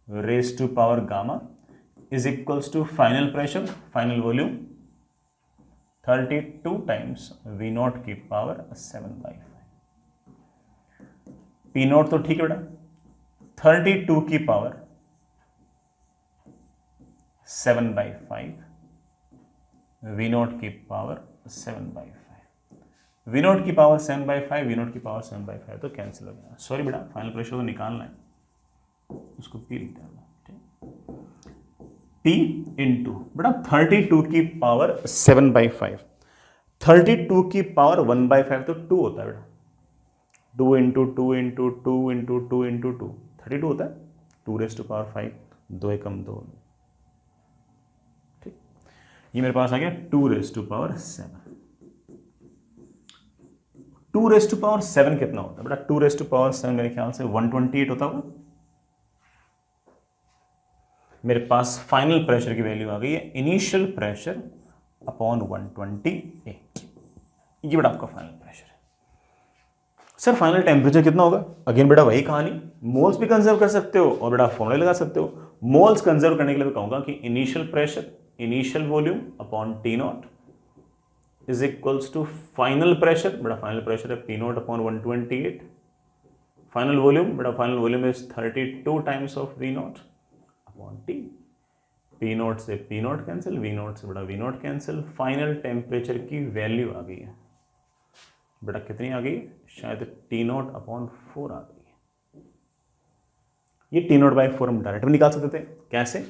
raise to power gamma is equals to final pressure final volume 32 times V0 की पावर 7/5। P0 तो ठीक है बेटा 32 की पावर 7/5, V0 की पावर 7/5, V0 की पावर 7/5 V0 की पावर 7/5 तो कैंसिल हो गया। सॉरी बेटा फाइनल प्रेशर तो निकालना है, उसको P लिख देना, P इंटू बेटा 32 की पावर 7/5, 32 की पावर 1/5 तो 2 होता है बेटा, 2 इंटू 2 इंटू 2 इंटू 2 इंटू 2 32 होता है, 2⁵5 2 एकम 2। ठीक, ये मेरे पास आ गया 2�7। 2�7 कितना होता है बेटा, 2�7 मेरे ख्याल से 128 होता होगा। मेरे पास फाइनल प्रेशर की वैल्यू आ गई है इनिशियल प्रेशर अपॉन 128, ये बेटा आपका फाइनल प्रेशर है। सर फाइनल टेम्परेचर कितना होगा, अगेन बेटा वही कहानी, मोल्स भी कंजर्व कर सकते हो और बेटा फॉर्मूला लगा सकते हो। मोल्स कंजर्व करने के लिए मैं कहूंगा कि initial pressure initial volume upon T0 is equals to final pressure, बड़ा फाइनल प्रेशर है P naught upon 128, final volume, बड़ा final volume is 32 times of V naught upon T. P naught से P naught cancel, V naught से बड़ा V naught cancel, final temperature की वैल्यू आ गई है बेटा, कितनी आ गई? शायद टी नॉट अपॉन 4 आ गई है। ये टी नॉट बाई 4 हम डायरेक्ट भी निकाल सकते थे। कैसे?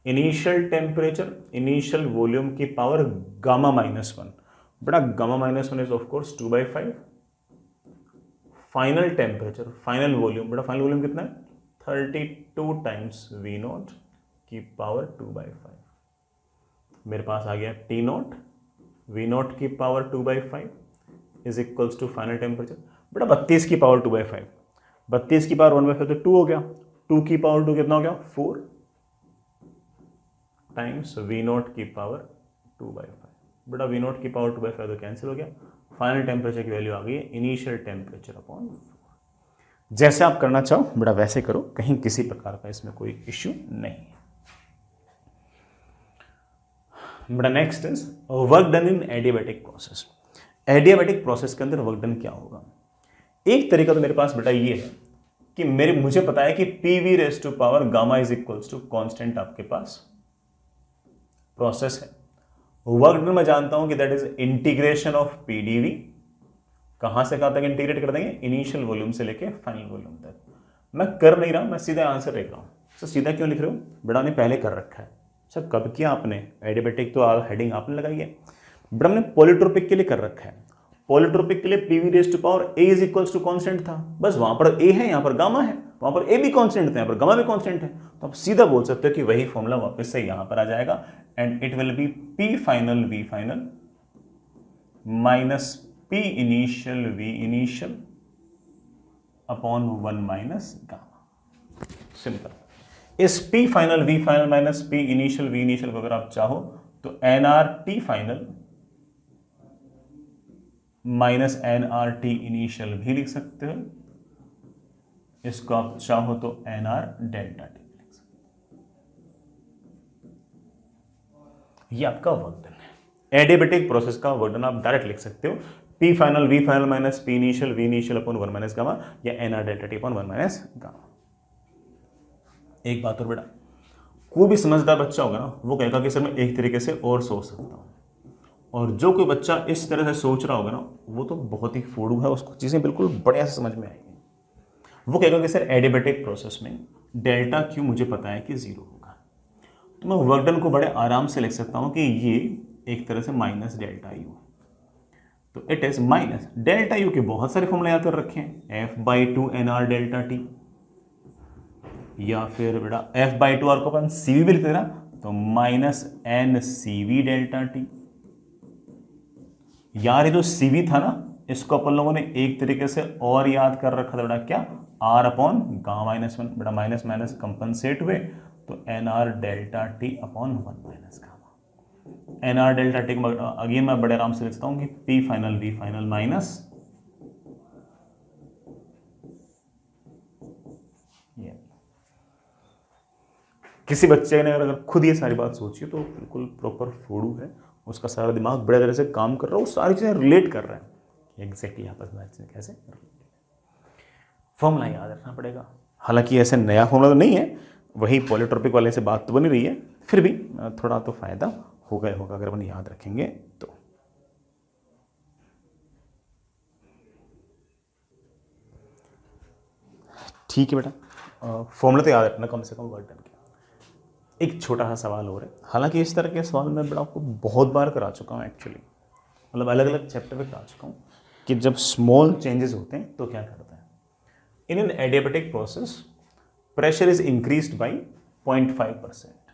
इनिशियल टेम्परेचर, इनिशियल वॉल्यूम की पावर गामा -1, बेटा gamma -1 is of course 2/5, final temperature, final volume, बेटा फाइनल वॉल्यूम कितना है? 32 टाइम्स वी नॉट की पावर 2/5। मेरे पास आ गया टी नॉट वी नॉट की power 2/5 is equals to final temperature, बेटा 32 की पावर 2/5, 32 की पावर 1/5 तो 2 हो गया, 2 की पावर 2 कितना हो गया? 4 टाइम्स वी नॉट की पावर 2/5, बेटा वी नॉट की पावर 2/5 तो कैंसिल हो गया, फाइनल टेम्परेचर की वैल्यू आ गई है इनिशियल टेम्परेचर अपॉन 4। जैसे आप करना चाहो बेटा वैसे करो, कहीं किसी प्रकार का इसमें कोई इश्यू नहीं है। बेटा next is work done in adiabatic process. Adiabatic process के अंदर वर्क डन क्या होगा? एक तरीका तो मेरे पास बेटा ये है कि मुझे पता है कि P V raise to power gamma is equals to constant आपके पास प्रोसेस है। वर्क डन मैं जानता हूं कि that is integration of P D V. कहां से कहां तक इंटीग्रेट कर देंगे? इनिशियल वॉल्यूम से लेके फाइनल वॉल्यूम तक। मैं कर नहीं रहा, मैं सीधा आंसर लिख रहा हूं। सर सीधा क्यों लिख रहे हो? बेटा ने पहले कर रखा है। सर कब किया आपने? एडियाबैटिक तो हेडिंग आपने लगाई है। बेटा हमने पॉलीट्रोपिक के लिए कर रखा है। पॉलीट्रोपिक के लिए P V raise to power A is equals to constant था, बस वहां पर ए है, यहां पर गामा है, वहां पर ए भी कॉन्स्टेंट था, यहां पर गामा भी कॉन्स्टेंट है, तो आप सीधा बोल सकते हो कि वही फॉर्मूला वापस से यहां पर आ जाएगा and it will be P final V final minus P initial V initial upon 1 minus gamma. Simple. इस P final V final minus P initial V initial को अगर आप चाहो तो N R T final minus N R T initial भी लिख सकते हो। इसको आप चाहो तो एन आर डेल्टा टी लिख सकते हो। ये आपका वर्क डन है। एडियाबैटिक प्रोसेस का वर्क डन आप डायरेक्ट लिख सकते हो, P final V final minus P initial V initial upon 1 minus gamma या N R delta T upon 1 minus gamma. एक बात और बेटा, कोई भी समझदार बच्चा होगा ना वो कहेगा कि सर मैं एक तरीके से और सोच सकता हूं, और जो कोई बच्चा इस तरह से सोच रहा होगा ना वो तो बहुत ही फूडू है, उसको चीजें बिल्कुल बढ़िया से समझ में आएगी। वो कहेगा कि सर एडियाबैटिक प्रोसेस में डेल्टा क्यू मुझे पता है कि 0 होगा, तो मैं वर्क डन को बड़े आराम से लिख सकता हूं कि ये एक तरह से माइनस डेल्टा यू, तो it is minus delta U के बहुत सारे फॉर्मूले याद कर रखे हैं, f/2 nr डेल्टा टी, या फिर बेटा f/2 r को अपन cv भी लिख देना तो minus N cv delta T. यार ये जो cv था ना इसको अपन लोगों ने एक तरीके से और याद कर रखा था बेटा, क्या? r अपॉन गामा -1, बेटा माइनस माइनस कंपनसेट हुए तो N R delta T upon 1 minus gamma. N R delta T को अगेन मैं बड़े आराम से लिखता हूं कि P final V final minus किसी बच्चे ने अगर खुद ये सारी बात सोची तो बिल्कुल प्रॉपर फूडू है, उसका सारा दिमाग बड़े तरह से काम कर रहा है, वो सारी चीजें रिलेट कर रहा है एग्जैक्टली आपस में कैसे फॉर्मूला याद रखना पड़ेगा। हालांकि ऐसे नया फॉर्मूला तो नहीं है, वही पॉलीट्रोपिक वाले से बात तो बनी रही है, फिर भी थोड़ा तो फायदा होगा अगर अपन याद रखेंगे तो। ठीक है बेटा, फॉर्मूला तो याद रखना कम से कम वर्क डन के। एक छोटा सा सवाल और है, हालांकि इस तरह के सवाल मैं बेटा आपको बहुत बार करा चुका हूँ एक्चुअली, मतलब अलग अलग चैप्टर पे करा चुका हूँ कि जब स्मॉल चेंजेस होते हैं तो क्या करता है। In an adiabatic process pressure is increased by 0.5%।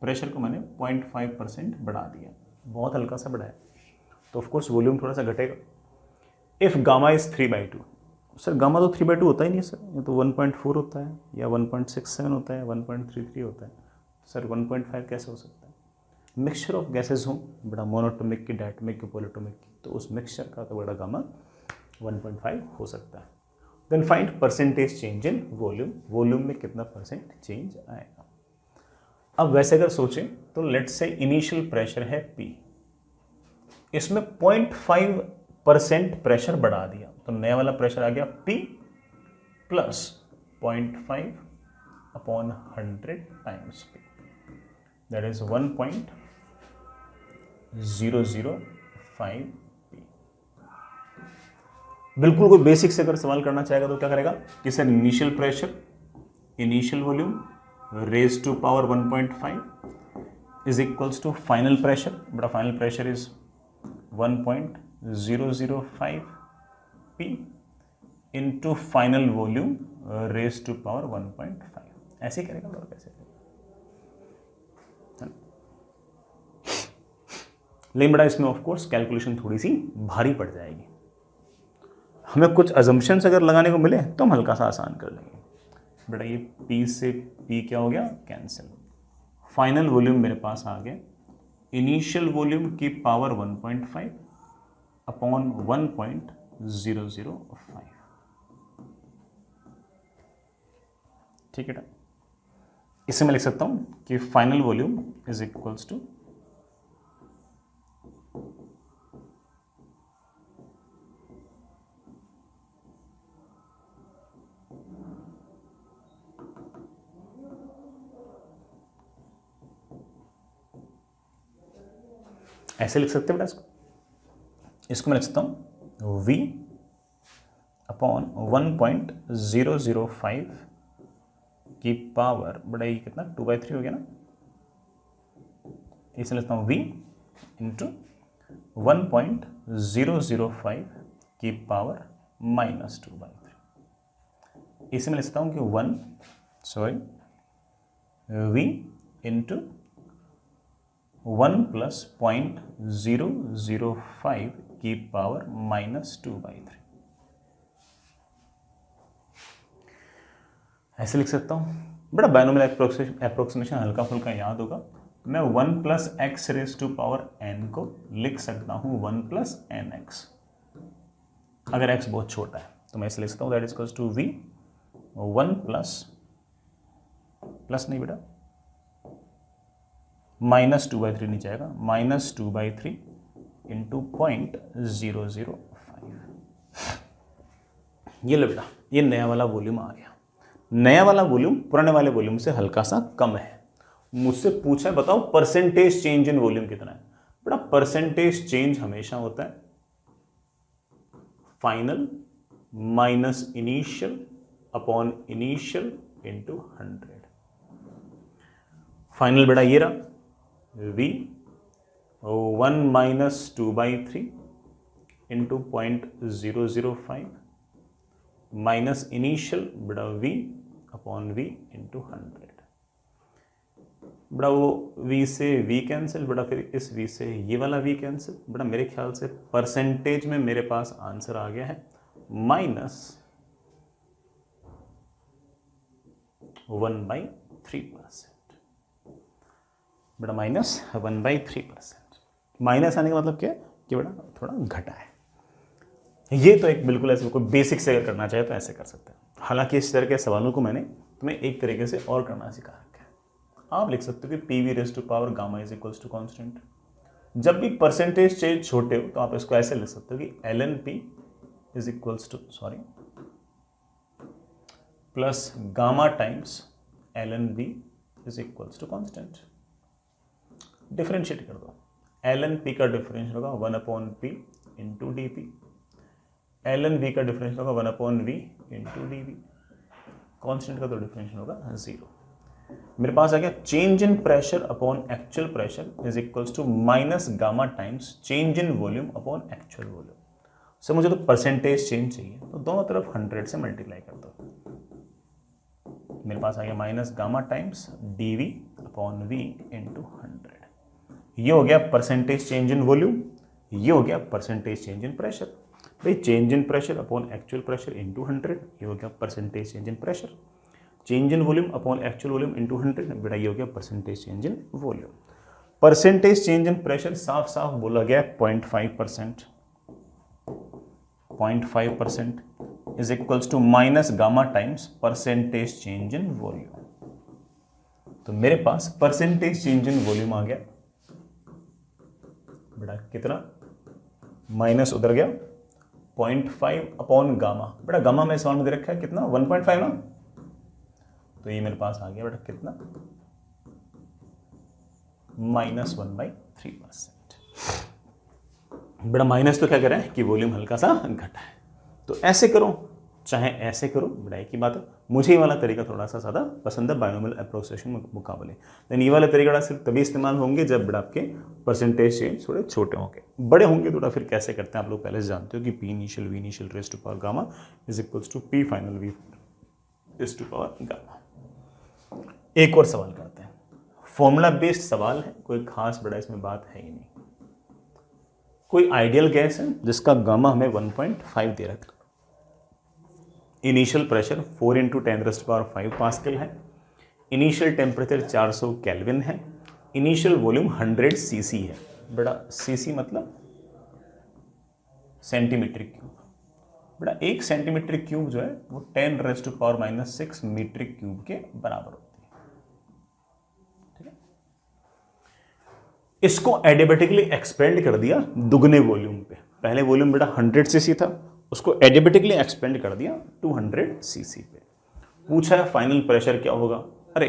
Pressure को मैंने 0.5% बढ़ा दिया, बहुत हल्का सा बढ़ाया, तो ऑफकोर्स वॉल्यूम थोड़ा सा घटेगा। If gamma is 3/2, sir gamma तो 3/2 होता ही नहीं सर, ये तो 1.4 होता है या 1.67 होता है, 1.33 होता है, सर 1.5 कैसे हो सकता है? मिक्सचर ऑफ गैसेज हो बड़ा, मोनोटोमिक की, डायटोमिक की, पॉलीटोमिक की, तो उस मिक्सचर का तो बड़ा गामा 1.5 हो सकता है। Then find percentage change in volume, volume में कितना परसेंट चेंज आएगा। अब वैसे अगर सोचें तो लेट्स से इनिशियल प्रेशर है P, इसमें 0.5% प्रेशर बढ़ा दिया, तो नया वाला प्रेशर आ गया P plus 0.5 upon 100 times P, that is 1.005 P। बिल्कुल कोई बेसिक से अगर सवाल करना चाहेगा तो क्या करेगा कि sir initial pressure, initial volume raise to power 1.5 is equals to final pressure, बड़ा final pressure is 1.005 P into final volume raise to power 1.5, ऐसे करेगा और कैसे करेगा। लेकिन बड़ा इसमें ऑफ कोर्स कैलकुलेशन थोड़ी सी भारी पड़ जाएगी, हमें कुछ अजम्पशंस अगर लगाने को मिले तो हम हल्का सा आसान कर लेंगे। बेटा ये P से P क्या हो गया, कैंसिल। फाइनल वॉल्यूम मेरे पास आ गया इनिशियल वॉल्यूम की पावर 1.5 अपॉन 1.005, ठीक है। इसे मैं लिख सकता हूं कि final volume is equals to ऐसे लिख सकते हैं बेटा इसको मैं लिख सकता हूं V अपॉन 1.005 की पावर, बड़ा ये कितना 2/3 हो गया ना, इसे लिखता हूं V इंटू 1.005 की पावर -2/3। इसे मैं लिखता हूं कि V इंटू 1 प्लस 0.005 की पावर -2/3, ऐसे लिख सकता हूं। बड़ा बायनोमियल एप्रोक्सीमेशन हल्का फुल्का याद होगा, मैं 1 plus X raise to power n को लिख सकता हूं 1 प्लस एन एक्स, अगर x बहुत छोटा है तो मैं इसे लिख सकता हूं that is equals to V 1 plus नहीं बेटा -2/3 नहीं जाएगा, -2/3 इंटू 0.005। ये लो बेटा ये नया वाला वॉल्यूम आ गया। नया वाला वॉल्यूम पुराने वाले वॉल्यूम से हल्का सा कम है। मुझसे पूछा है बताओ परसेंटेज चेंज इन वॉल्यूम कितना है। बेटा परसेंटेज चेंज हमेशा होता है final minus initial upon initial into 100। Final बेटा ये रहा V 1 minus 2/3 into 0.005 minus initial बेटा V अपॉन V इंटू 100। बड़ा वो V से V कैंसिल, बड़ा फिर इस V से ये वाला V कैंसिल। बड़ा मेरे ख्याल से परसेंटेज में मेरे पास आंसर आ गया है -1/3%। बड़ा -1/3%। माइनस आने का मतलब क्या है कि बड़ा थोड़ा घटा है। ये तो एक बिल्कुल ऐसे कोई बेसिक से अगर करना चाहे तो ऐसे कर सकते हैं। हालांकि इस तरह के सवालों को मैंने तुम्हें एक तरीके से और करना सिखा रखा है। आप लिख सकते हो कि PV raise to power gamma is equals to constant. जब भी परसेंटेज चेंज छोटे हो तो आप इसको ऐसे लिख सकते हो कि LNP is equals to plus gamma times LNB is equals to constant. Differentiate कर दो। LNP का डिफरेंशियल होगा 1/P इंटू DP, LNB का डिफरेंशियल होगा 1/V इंटू DV, कांस्टेंट का तो डिफरेंशियल होगा 0। मेरे पास आ गया change in pressure upon actual pressure is equals to minus gamma times change in volume upon actual volume. So मुझे तो परसेंटेज चेंज चाहिए तो दोनों तरफ 100 से मल्टीप्लाई कर दो। मेरे पास आ गया minus gamma times DV upon V into 100। ये हो गया परसेंटेज चेंज इन वॉल्यूम, ये हो गया परसेंटेज चेंज इन प्रेशर। भाई change in pressure upon actual pressure into 100, ये हो गया percentage change in pressure. Change in volume upon actual volume into 100, बेटा ये हो गया percentage change in volume. Percentage change in pressure साफ साफ बोला गया 0.5%। 0.5% is equals to minus gamma times percentage change in volume. तो मेरे पास परसेंटेज चेंज इन वॉल्यूम आ गया बेटा कितना माइनस उधर गया 0.5 अपॉन गामा। बेटा गामा में सवाल में दे रखा है कितना 1.5 ना, तो ये मेरे पास आ गया बेटा कितना -1/3%। बेटा माइनस तो क्या कह रहा है कि वॉल्यूम हल्का सा घटा है। तो ऐसे करो चाहे ऐसे करो, बेटा एक ही बात है। मुझे ये वाला तरीका थोड़ा सा ज़्यादा पसंद है बायनोमियल अप्रोक्सिमेशन मुकाबले। लेकिन ये वाला तरीका सिर्फ तभी इस्तेमाल होंगे जब बेटा आपके परसेंटेज चेंज थोड़े छोटे होंगे, बड़े होंगे थोड़ा फिर कैसे करते हैं आप लोग पहले से जानते हो कि P initial V initial raise to power gamma is equals to P final V raise to power gamma. एक और सवाल करते हैं, फॉर्मूला बेस्ड सवाल है, कोई खास बड़ा इसमें बात है ही नहीं। कोई आइडियल गैस है जिसका गामा हमें 1.5 दे रखा, इनिशियल प्रेशर 4 × 10⁵ पास्कल है, इनिशियल टेम्परेचर 400 केल्विन है, इनिशियल वॉल्यूम 100 सीसी है। बेटा सीसी मतलब सेंटीमीटर क्यूब। बेटा 1 सेंटीमीटर क्यूब जो है वो 10⁻⁻6 मीटर क्यूब के बराबर होती है। ठीक है, इसको एडिबेटिकली एक्सपेंड कर दिया दुगने वॉल्यूम पे। पहले वॉल्यूम बेटा 100 सीसी था, उसको एडिबेटिकली एक्सपेंड कर दिया 200 सीसी पे। पूछा है फाइनल प्रेशर क्या होगा, अरे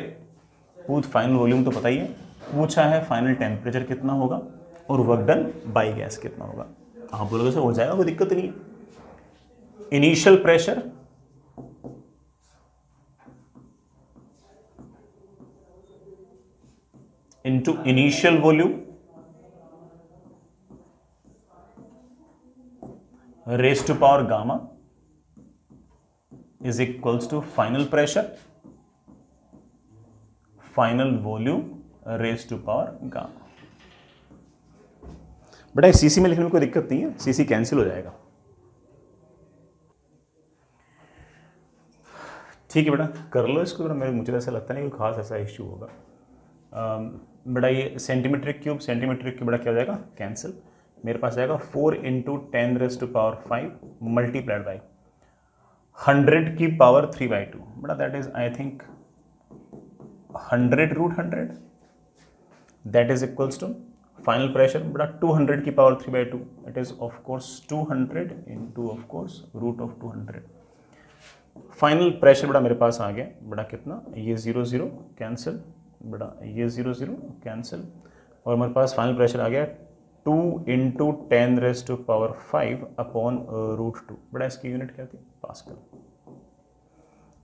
फाइनल वॉल्यूम तो पता ही है, पूछा है फाइनल टेम्परेचर कितना होगा और वर्क डन बाय गैस कितना होगा। आप बोलोगे सर हो जाएगा, कोई दिक्कत नहीं है। Initial pressure into initial volume raise to power gamma is equals to final pressure final volume raise to power gamma. बेटा सीसी में लिखने में कोई दिक्कत नहीं है, सीसी कैंसिल हो जाएगा। ठीक है बेटा कर लो इसको। बेटा मुझे ऐसा लगता नहीं कोई खास ऐसा इश्यू होगा। बेटा ये सेंटीमीटर क्यूब बेटा क्या हो जाएगा कैंसिल। मेरे पास जाएगा 4 × 10⁵ मल्टीप्लाइड बाई 100 की पावर 3/2। बेटा that is I think 100√100 that is equals to final pressure बेटा 200 की power 3/2 it is of course 200 × of course √200। Final pressure बेटा मेरे पास आ गया बेटा कितना, ये 0 0 कैंसिल, बेटा ये 0 0 कैंसिल, और मेरे पास फाइनल प्रेशर आ गया 2 × 10⁵ अपॉन √2। बेटा इसकी यूनिट क्या थी पास्कल,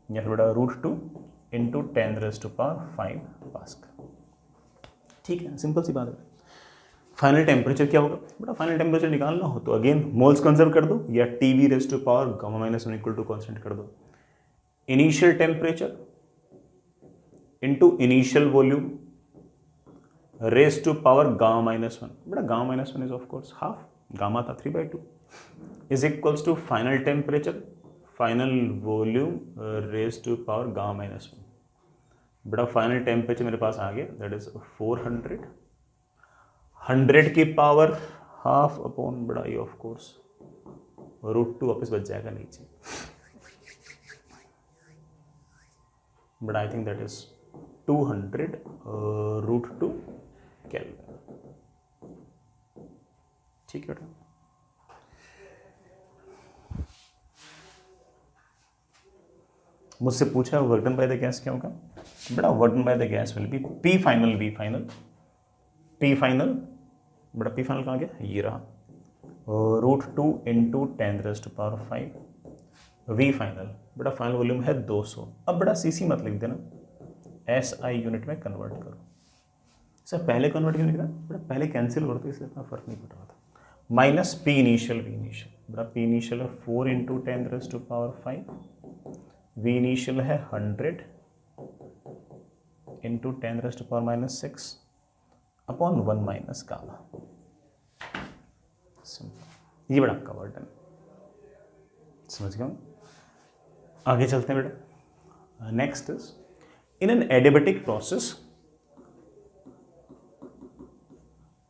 या फिर बेटा √2 × 10⁵ पास्कल। ठीक है, सिंपल सी बात है। फाइनल टेम्परेचर क्या होगा बेटा, फाइनल टेम्परेचर निकालना हो तो अगेन मोल्स कंजर्व कर दो या T V raise to power gamma minus one equal to constant कर दो। Initial temperature into initial volume raise to power gamma minus one. बेटा gamma minus one is of course half, gamma था 3/2 is equals to final temperature final volume raise to power gamma minus one. बेटा फाइनल टेम्परेचर मेरे पास आ गया दैट इज 400, 100 की पावर हाफ अपॉन बेटा ये ऑफ कोर्स √2 वापस बच जाएगा नीचे। But I think that is 200 √2 kelvin. ठीक है बेटा, मुझसे पूछा है work done by the gas क्या होगा। बेटा work done by the gas will be P final V final, P final बेटा पी फाइनल कहाँ गया, ये रहा, √2 × 10⁵ वी फाइनल बेटा फाइनल वॉल्यूम है 200। अब बेटा सीसी मत लिख देना, SI यूनिट में कन्वर्ट करो। सर पहले कन्वर्ट क्यों लिखना बेटा, पहले कैंसिल करते इसलिए इतना फर्क नहीं पड़ रहा था। Minus P initial V initial बेटा पी इनिशियल है 4 × 10⁵, वी इनिशियल है 100 × 10⁻⁻6 अपॉन 1 माइनस गामा। ये बड़ा आपका वर्क डन, समझ गया। आगे चलते हैं बेटा। Next is in an adiabatic process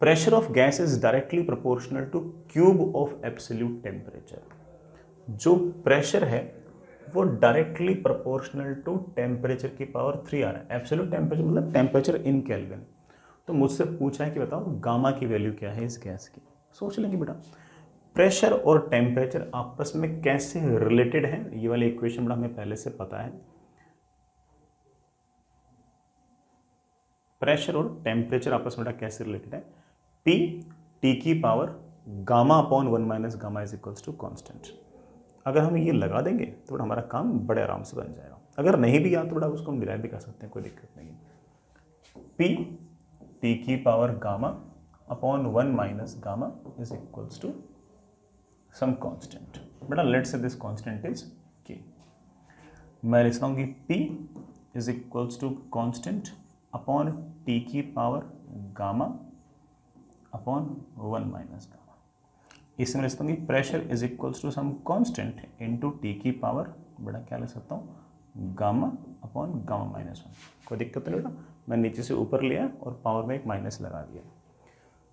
pressure of gas is directly proportional to cube of absolute temperature. जो प्रेशर है वो डायरेक्टली प्रोपोर्शनल टू टेम्परेचर की पावर 3 आ रहा है। एब्सोल्यूट टेम्परेचर मतलब टेम्परेचर इन केल्विन। तो मुझसे पूछा है कि बताओ गामा की वैल्यू क्या है इस गैस की। सोच लेंगे बेटा, प्रेशर और टेम्परेचर आपस में कैसे रिलेटेड हैं, ये वाली इक्वेशन बड़ा हमें पहले से पता है। प्रेशर और टेम्परेचर आपस में कैसे रिलेटेड है, P T की power gamma upon 1 minus gamma is equals to constant. अगर हम ये लगा देंगे तो बड़ा हमारा काम बड़े आराम से बन जाएगा। अगर नहीं भी याद तो बड़ा उसको हम डिराइव भी कर सकते हैं, कोई दिक्कत नहीं है। P T की power gamma upon 1 minus gamma is equals to some constant. बेटा let's say this constant is K। मैं लिखता हूँ कि P is equals to constant upon T की power gamma upon 1 minus gamma. इसमें लिखता हूँ कि pressure is equals to some constant into T की पावर बेटा क्या लिख सकता हूँ गामा अपॉन गामा माइनस 1। कोई दिक्कत नहीं बेटा, मैं नीचे से ऊपर लिया और पावर में एक माइनस लगा दिया।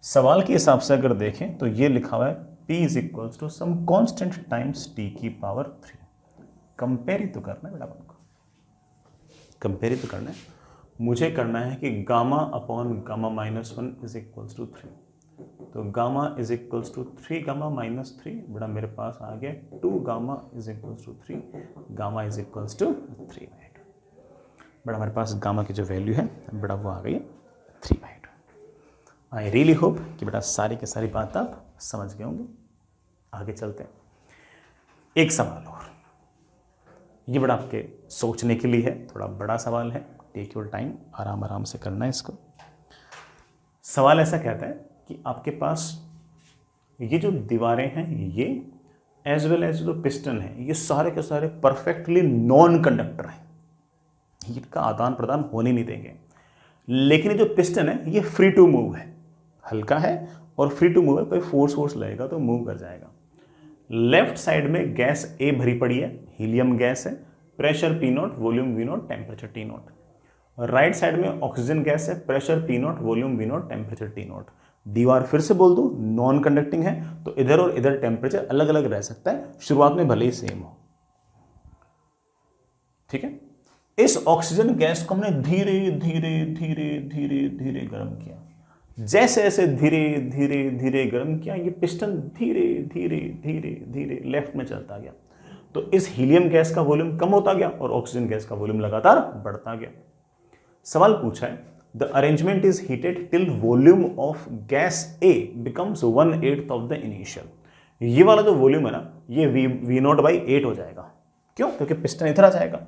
सवाल के हिसाब से अगर देखें तो ये लिखा हुआ है P is equals to some constant times T की पावर 3। कंपेयर ही तो करना है बेटा, आपको कंपेयर ही तो करना है। मुझे करना है कि gamma upon gamma minus 1 is equals to 3। तो gamma is equals to 3 gamma minus 3, बड़ा मेरे पास आ गया 2 gamma is equals to 3, gamma is equals to 3/2। बड़ा हमारे पास गामा की जो वैल्यू है बड़ा वो आ गई है 3/2। आई रियली होप कि बेटा सारी की सारी बात आप समझ गए होंगे। आगे चलते हैं, एक सवाल और, ये बड़ा आपके सोचने के लिए है, थोड़ा बड़ा सवाल है, टेक योर टाइम, आराम आराम से करना है इसको। सवाल ऐसा कहता है कि आपके पास ये जो दीवारें हैं ये एज वेल एज जो पिस्टन है ये सारे के सारे परफेक्टली नॉन कंडक्टर हैं, हीट का आदान प्रदान होने नहीं देंगे। लेकिन ये जो पिस्टन है ये फ्री टू मूव है, हल्का है और फ्री टू मूव है, कोई फोर्स लगेगा तो मूव कर जाएगा। लेफ्ट साइड में गैस ए भरी पड़ी है, हीलियम गैस है, pressure P0, volume V0, temperature T0। Right side में ऑक्सीजन गैस है, pressure P0, volume V0, temperature T0। दीवार फिर से बोल दूं नॉन कंडक्टिंग है तो इधर और इधर टेम्परेचर अलग अलग रह सकता है, शुरुआत में भले ही सेम हो। ठीक है, इस ऑक्सीजन गैस को हमने धीरे धीरे धीरे धीरे धीरे गर्म किया। जैसे जैसे धीरे धीरे धीरे गर्म किया ये पिस्टन धीरे धीरे धीरे धीरे लेफ्ट में चलता गया। तो इस हीलियम गैस का वॉल्यूम कम होता गया और ऑक्सीजन गैस का वॉल्यूम लगातार बढ़ता गया। सवाल पूछा है the arrangement is heated till volume of gas A becomes 1/8 of the initial. ये वाला जो वॉल्यूम है ना ये V0/8 हो जाएगा। क्यों? क्योंकि पिस्टन इधर आ जाएगा,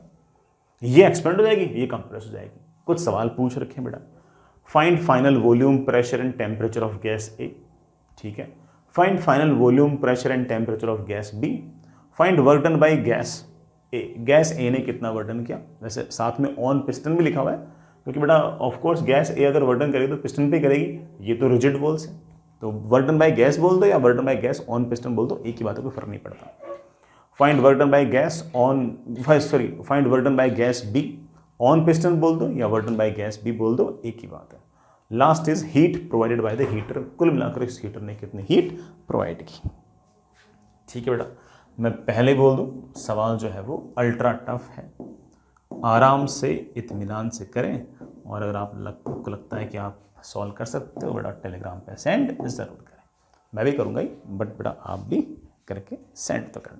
ये एक्सपेंड हो जाएगी, ये कंप्रेस हो जाएगी। कुछ सवाल पूछ रखे बेटा, find final volume pressure and temperature of gas A. ठीक है, find final volume pressure and temperature of gas B. Find work done by gas A. Gas A ने कितना वर्क डन किया, वैसे साथ में ऑन पिस्टन भी लिखा हुआ है क्योंकि बेटा ऑफकोर्स गैस ए अगर वर्क डन करेगी तो पिस्टन पे करेगी, ये तो रिजिड वॉल्स है। तो वर्क डन बाय गैस बोल दो या work done by gas on piston बोल दो, एक ही बात है, कोई फर्क नहीं पड़ता। Find work done by gas find work done by gas B on piston बोल दो या work done by gas B बोल दो, एक ही बात है। Last is heat provided by the heater. कुल मिलाकर इस हीटर ने कितनी हीट प्रोवाइड की। ठीक है बेटा, मैं पहले बोल दूं सवाल जो है वो अल्ट्रा टफ है, आराम से इत्मीनान से करें। और अगर आपको लगता है कि आप सॉल्व कर सकते हो बेटा टेलीग्राम पे सेंड ज़रूर करें, मैं भी करूँगा ही, बट बेटा आप भी करके सेंड तो करना।